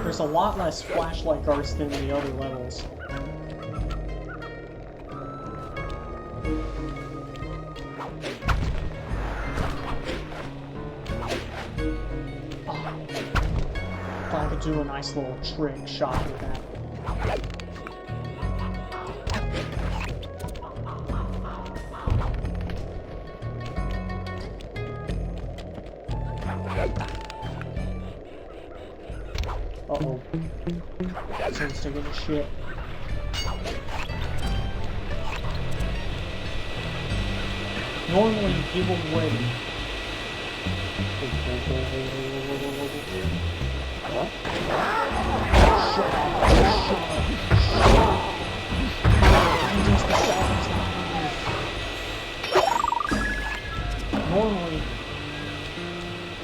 There's a lot less flashlight guards than the other levels. If I could do a nice little trick shot with that. Uh-oh. Someone's taking a shit. Normally, people would... What? Normally,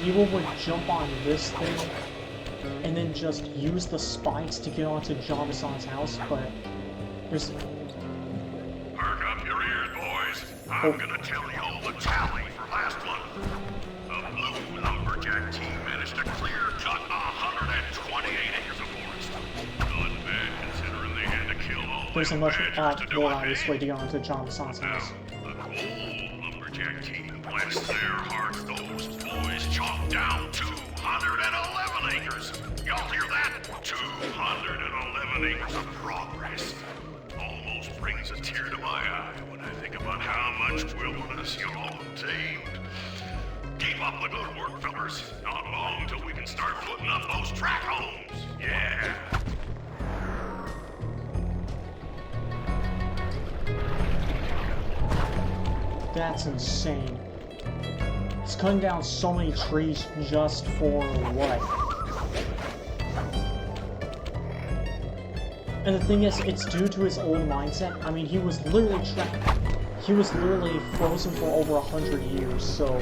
people would jump on this thing and then just use the spikes to get onto Jean Bisson's house, but there's... Perk up your ears, boys. I'm gonna tell you all the tally for last month. The Blue Lumberjack team managed to clear-cut 128 acres of forest. Not bad, considering they had to kill all There's a them much badgers to do more it, obvious eh? way to get onto Jean Bisson's house. The Gold Lumberjack team, bless their hearts, those boys chopped down 211 acres. Y'all hear that? 211 acres of progress. Almost brings a tear to my eye when I think about how much wilderness y'all tamed. Keep up the good work, fellas. Not long till we can start putting up those track homes. Yeah. That's insane. He's cutting down so many trees just for what? And the thing is, it's due to his old mindset. I mean, he was literally frozen for over 100 years, so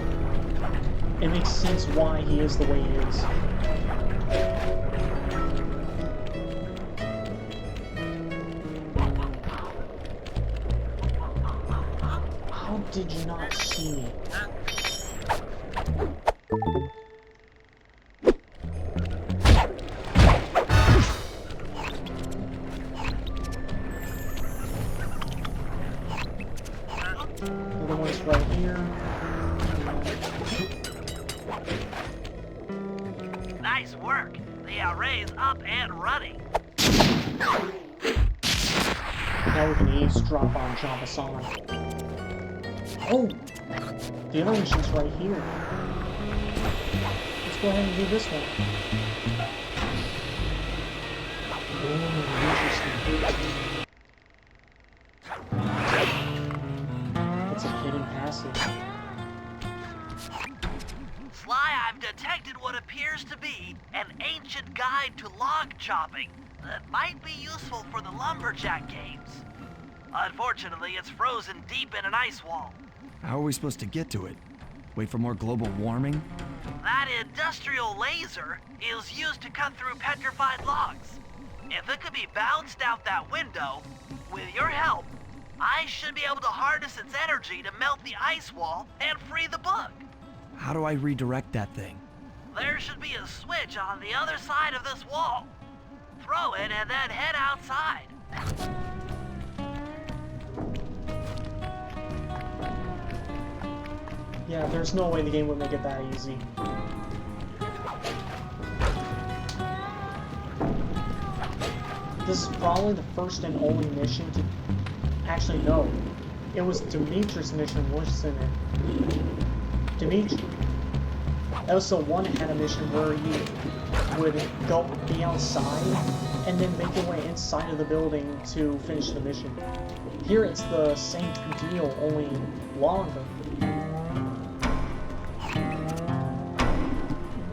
it makes sense why he is the way he is. How did you not see me? Another one's right here. Nice work. The array's up and running. Now we can eavesdrop on Jean Bisson. Oh! The other mission's right here. Let's go ahead and do this one. Oh, interesting. It's a hidden passage. Sly, I've detected what appears to be an ancient guide to log chopping that might be useful for the lumberjack games. Unfortunately, it's frozen deep in an ice wall. How are we supposed to get to it? Wait for more global warming? That industrial laser is used to cut through petrified logs. If it could be bounced out that window, with your help, I should be able to harness its energy to melt the ice wall and free the bug. How do I redirect that thing? There should be a switch on the other side of this wall. Throw it and then head outside. Yeah, there's no way the game would make it that easy. This is probably the first and only mission to... Actually, no. It was Dimitri's mission, wasn't it? Dimitri. Episode 1 had a mission where you would be outside and then make your way inside of the building to finish the mission. Here it's the same deal, only longer.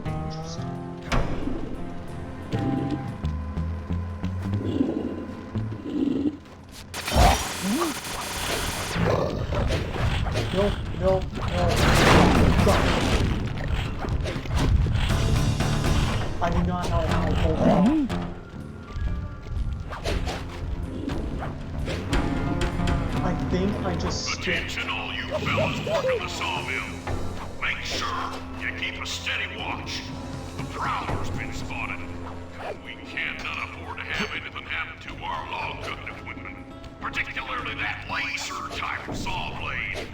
Interesting. No. I do not know how to pull that off. I think I just skipped. Attention, all you fellas working the sawmill. Make sure you keep a steady watch. The prowler's been spotted. We cannot afford to have anything happen to our log cutting equipment, particularly that laser-type saw blade.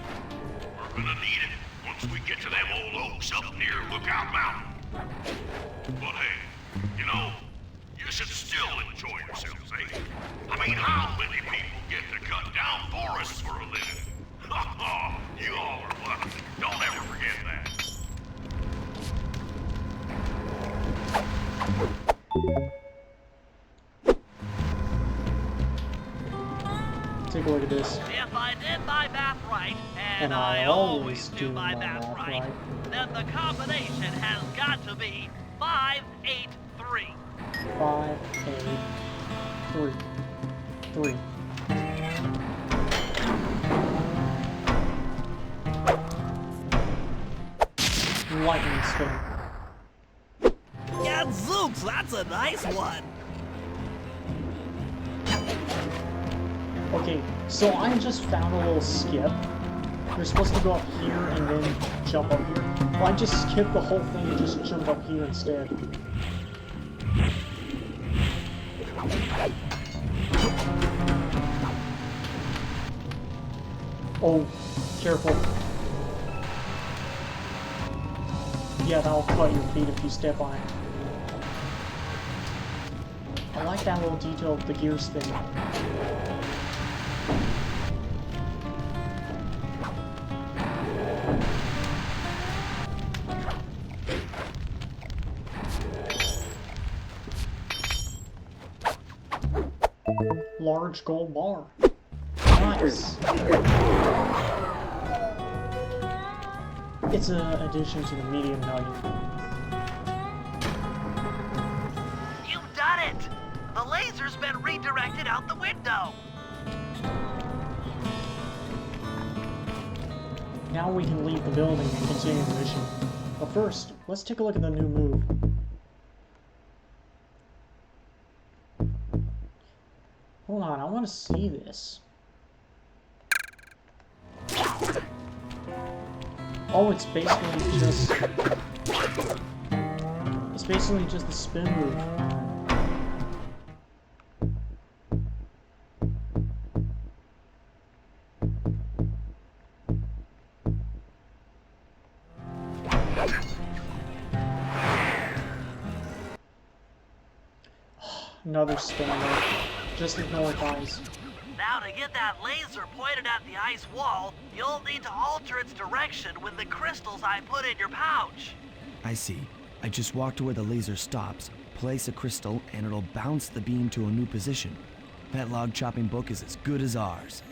We're gonna need it once we get to them old oaks up near Lookout Mountain. But hey, you know, you should still enjoy yourselves, eh? I mean, how many people get to cut down forests for a living? Ha ha! You all are lucky. Don't ever forget that. Take a look at this. If I did my math right, and I I always always do do my my math math right, right. then the combination has got to be 583. 5, 8, 3. Lightning spin. Gadzooks, that's a nice one. Okay, so I just found a little skip. You're supposed to go up here and then jump up here. Well, I just skipped the whole thing and just jumped up here instead. Oh, careful. Yeah, that'll cut your feet if you step on it. I like that little detail of the gear spin. Large gold bar. Nice. It's an addition to the medium nugget. You've done it! The laser's been redirected out the window. Now we can leave the building and continue the mission. But first, let's take a look at the new move. Hold on, I want to see this. Oh, it's basically just... It's basically just the spin move. Another spin move. Just ignore it, guys. Now to get that laser pointed at the ice wall, you'll need to alter its direction with the crystals I put in your pouch. I see. I just walk to where the laser stops, place a crystal, and it'll bounce the beam to a new position. That log chopping book is as good as ours.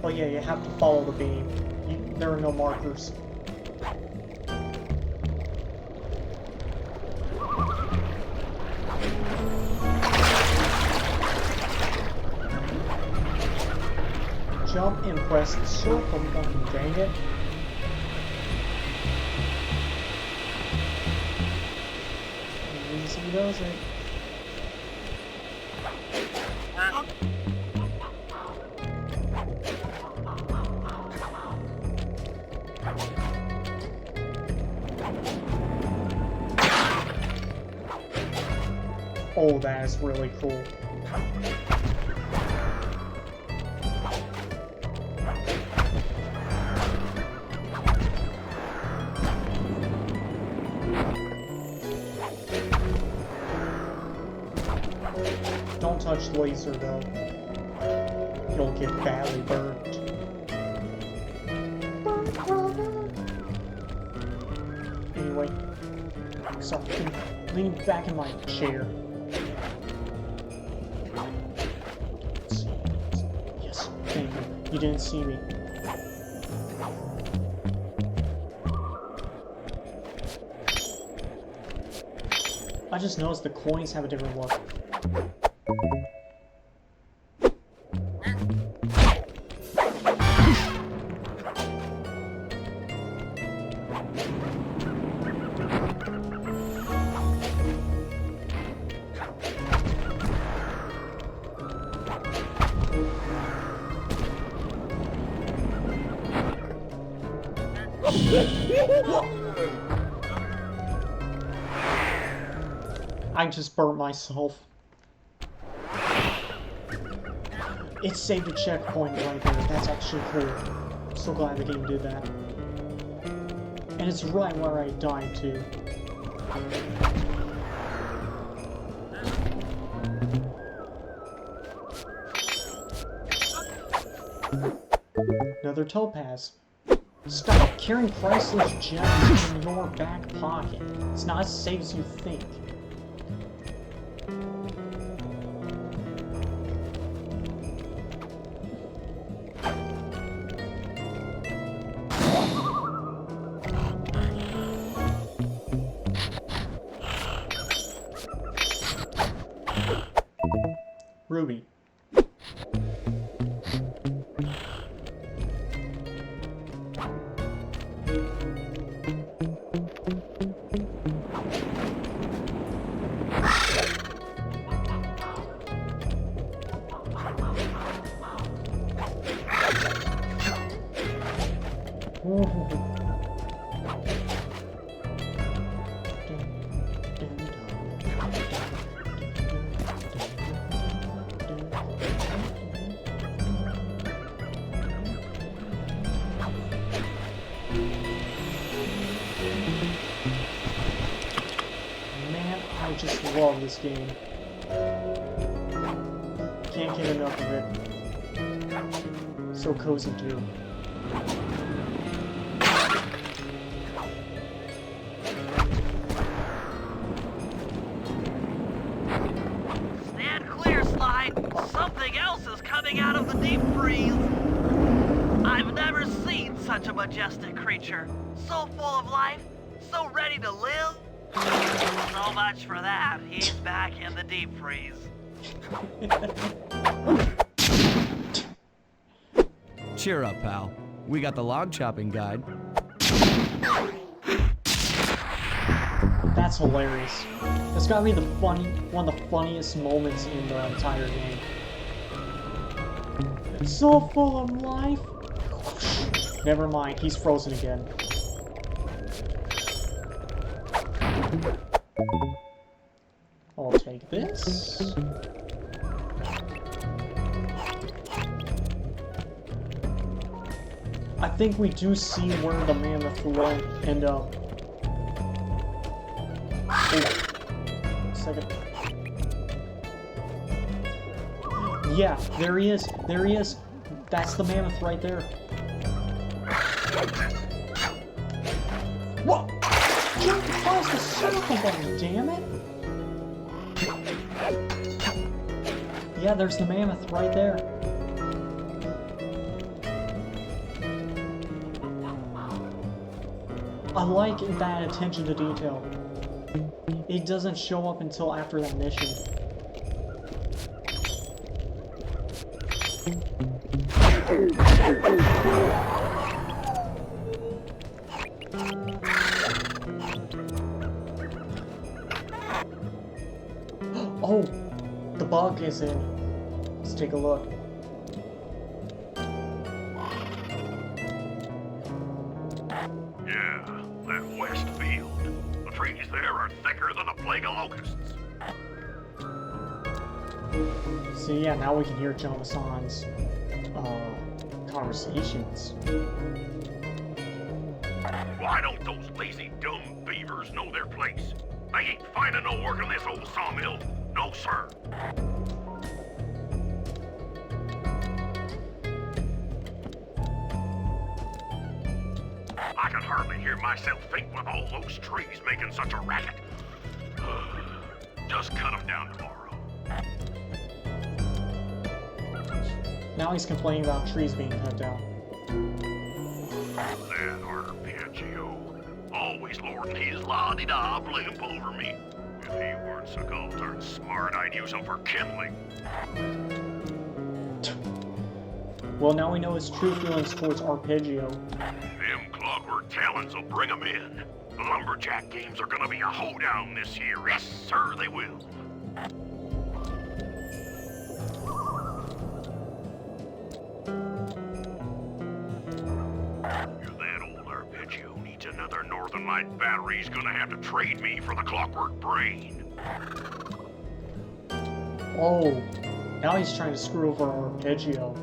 Oh yeah, you have to follow the beam. There are no markers. Jump and press the circle button, dang it. Easy does it. Oh, that is really cool. Don't touch the laser though. You'll get badly burnt. Anyway, sorry, lean back in my chair. Yes, thank you. You didn't see me. I just noticed the coins have a different look. I just burnt myself. It saved a checkpoint right there. That's actually cool. I'm so glad the game did that. And it's right where I died too. Another topaz. Stop carrying priceless gems in your back pocket. It's not as safe as you think. Ruby. I just love this game. Can't get enough of it. So cozy too. Stand clear, Sly. Something else is coming out of the deep freeze. I've never seen such a majestic creature. So full of life, so ready to live. So much for that. He's back in the deep freeze. Cheer up, pal. We got the log chopping guide. That's hilarious. That's gotta be one of the funniest moments in the entire game. It's so full of life. Never mind, he's frozen again. I'll take this. I think we do see where the mammoth will end up. Second. Yeah, there he is. There he is. That's the mammoth right there. What? Jump across the circle button, damn it! Yeah, there's the mammoth right there. I like that attention to detail. It doesn't show up until after that mission. Oh, the bug is in. Let's take a look. Yeah, that west field. The trees there are thicker than a plague of locusts. So yeah, now we can hear John Hassan's conversations. Why don't those lazy, dumb beavers know their place? They ain't finding no work in this old sawmill. No, sir. I can hardly hear myself think with all those trees making such a racket. Just cut them down tomorrow. Now he's complaining about trees being cut down. That arpeggio always lording his la-di-da blimp over me. If he weren't so gall-darn smart, I'd use him for kindling. Well, now we know his true feelings towards Arpeggio. Them clockwork talons will bring 'em in. The lumberjack games are gonna be a hoedown this year. Yes, sir, they will. If that old Arpeggio needs another Northern Light battery, he's gonna have to trade me for the clockwork brain. Oh, now he's trying to screw over Arpeggio.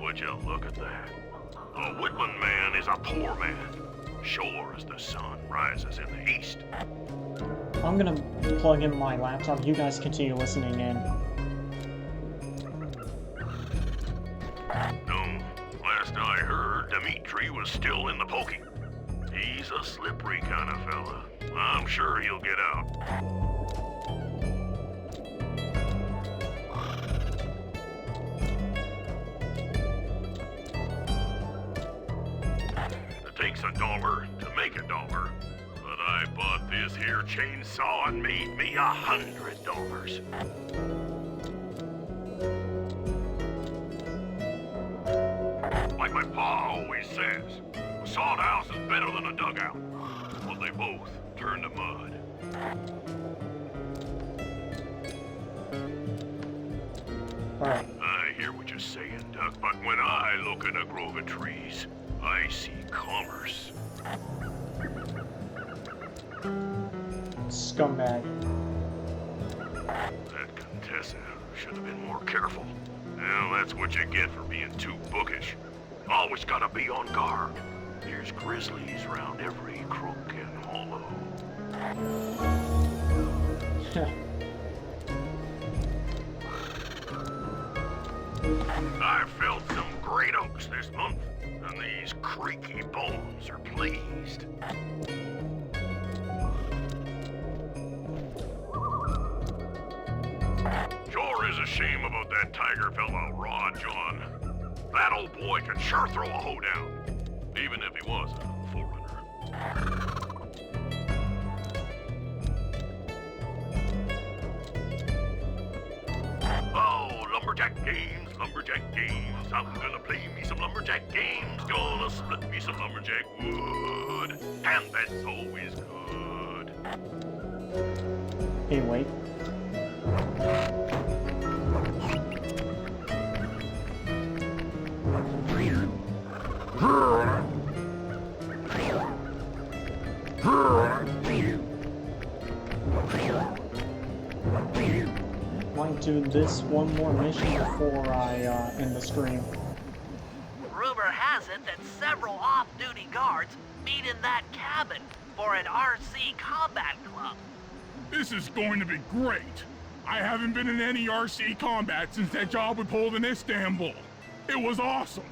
Would you look at that? A woodland man is a poor man. Sure as the sun rises in the east. I'm gonna plug in my laptop. You guys continue listening in. No, last I heard, Dimitri was still in the poking. He's a slippery kind of fella. I'm sure he'll get out. It takes $1 to make $1, but I bought this here chainsaw and made me $100. Like my pa always says, a sawed house is better than a dugout. Well, they both turn to mud. Alright. I hear what you're saying, Duck, but when I look in a grove of trees, I see commerce. Scumbag. That Contessa should have been more careful. Well, that's what you get for being too bookish. Always gotta be on guard. There's grizzlies around every crook and hollow. I felt some great oaks this month, and these creaky bones are pleased. Sure is a shame about that tiger fella, Rod John. That old boy could sure throw a hoedown, even if he was a forerunner. Oh, lumberjack games, lumberjack games. I'm gonna play me some lumberjack games. Gonna split me some lumberjack wood. And that's always good. Hey, wait. Might do this one more mission before I end the stream. Rumor has it that several off-duty guards meet in that cabin for an RC combat club. This is going to be great. I haven't been in any RC combat since that job we pulled in Istanbul. It was awesome.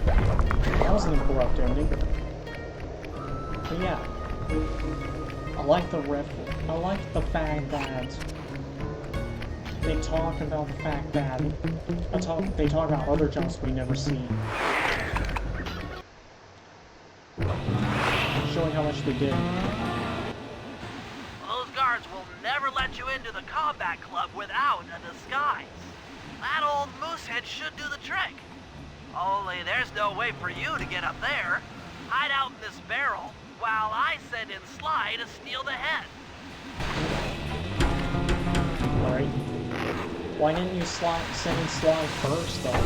That was an incorrect ending. But yeah. I like the fact that they talk about the fact that they talk about other jumps we never see. Showing how much they did. Those guards will never let you into the combat club without a disguise. That old moosehead should do the trick. Only there's no way for you to get up there. Hide out in this barrel while I send in Sly to steal the head. Alright. Why didn't you send in Sly first, though?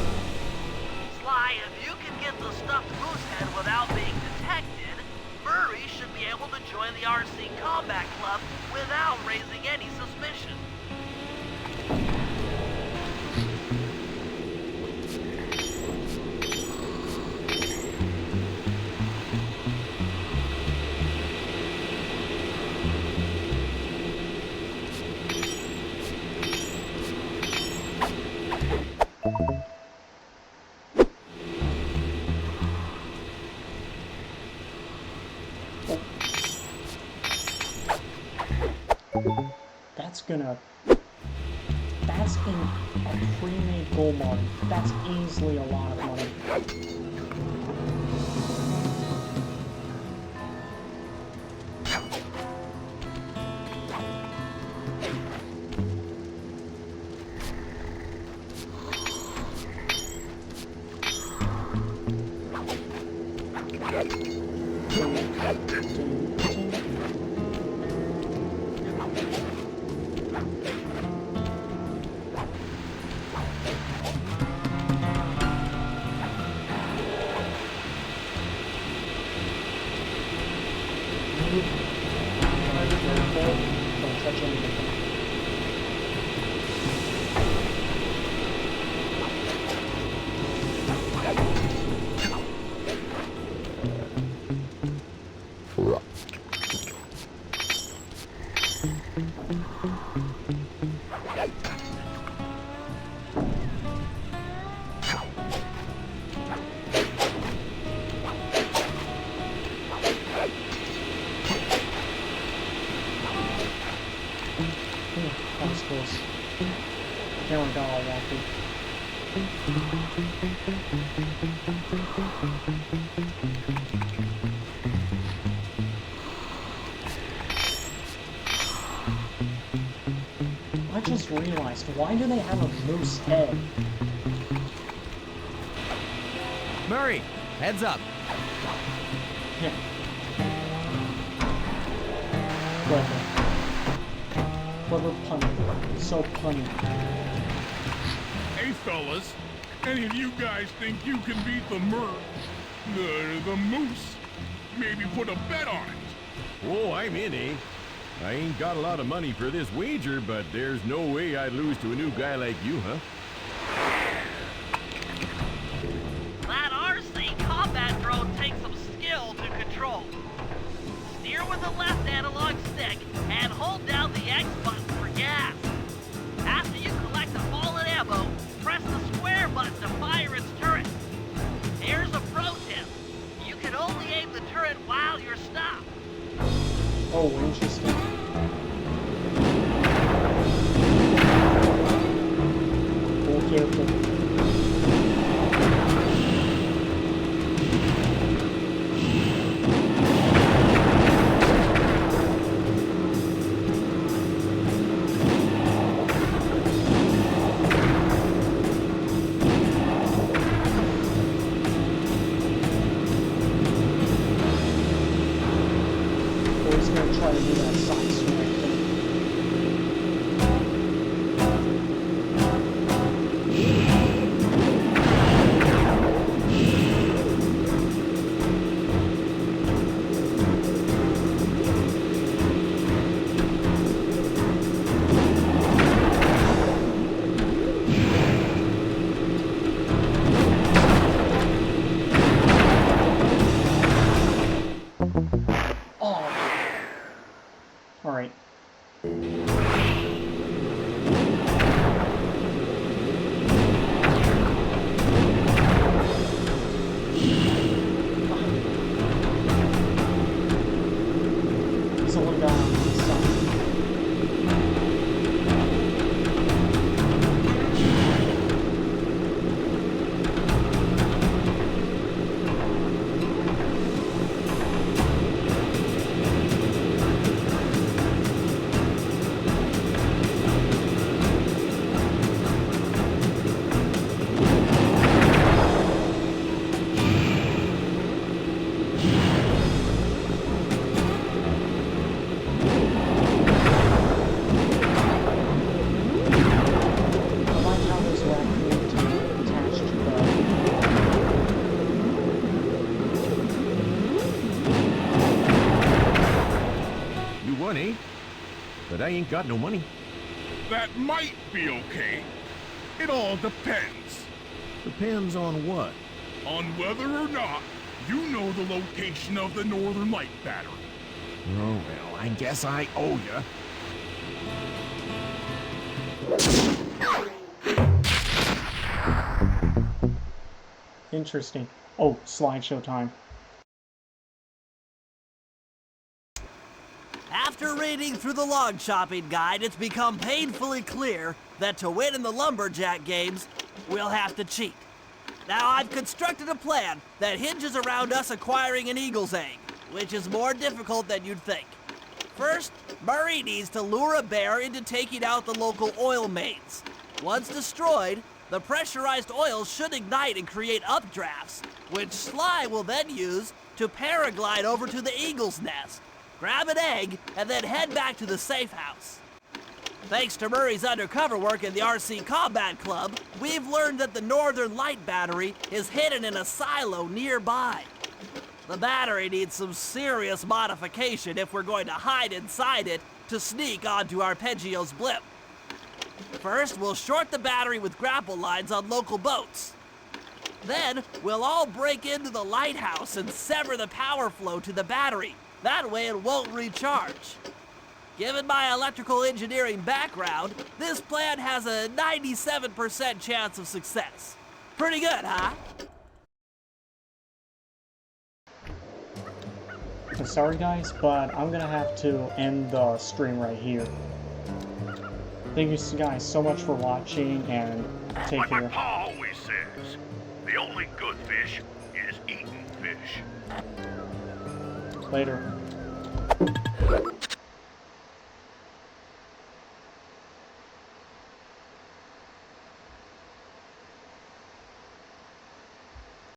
Sly, if you can get the stuffed moosehead without being detected, join the RC Combat Club without raising any suspicion. That's in a pre-made gold mine. That's easily a lot of money. Don't touch anything. That was close. Camera got all wonky. I just realized, why do they have a moose head? Murray, heads up. Yeah. Clever. Clever punny. So punny. Hey, fellas, any of you guys think you can beat the the moose? Maybe put a bet on it. Oh, I'm in, eh? I ain't got a lot of money for this wager, but there's no way I'd lose to a new guy like you, huh? That RC combat drone takes some skill to control. Steer with the left analog stick and hold down the X button for gas. After you collect the fallen ammo, press the square button to fire its turret. Here's a pro tip. You can only aim the turret while you're stopped. Oh, interesting. Be careful. Try to do that side swing thing. Alright. There's a little guy on the side. money, but I ain't got no money. That might be okay. It all depends Depends on what? on whether or not you know the location of the Northern Light Battery. Oh, well, I guess I owe ya. Interesting. Oh, slideshow time. After reading through the log chopping guide, it's become painfully clear that to win in the lumberjack games, we'll have to cheat. Now, I've constructed a plan that hinges around us acquiring an eagle's egg, which is more difficult than you'd think. First, Murray needs to lure a bear into taking out the local oil mains. Once destroyed, the pressurized oil should ignite and create updrafts, which Sly will then use to paraglide over to the eagle's nest, grab an egg, and then head back to the safe house. Thanks to Murray's undercover work in the RC Combat Club, we've learned that the Northern Light Battery is hidden in a silo nearby. The battery needs some serious modification if we're going to hide inside it to sneak onto Arpeggio's blimp. First, we'll short the battery with grapple lines on local boats. Then, we'll all break into the lighthouse and sever the power flow to the battery. That way it won't recharge. Given my electrical engineering background, this plan has a 97% chance of success. Pretty good, huh? Sorry guys, but I'm gonna have to end the stream right here. Thank you guys so much for watching, and take Like my care. pa always says, the only good fish is eating fish. Later.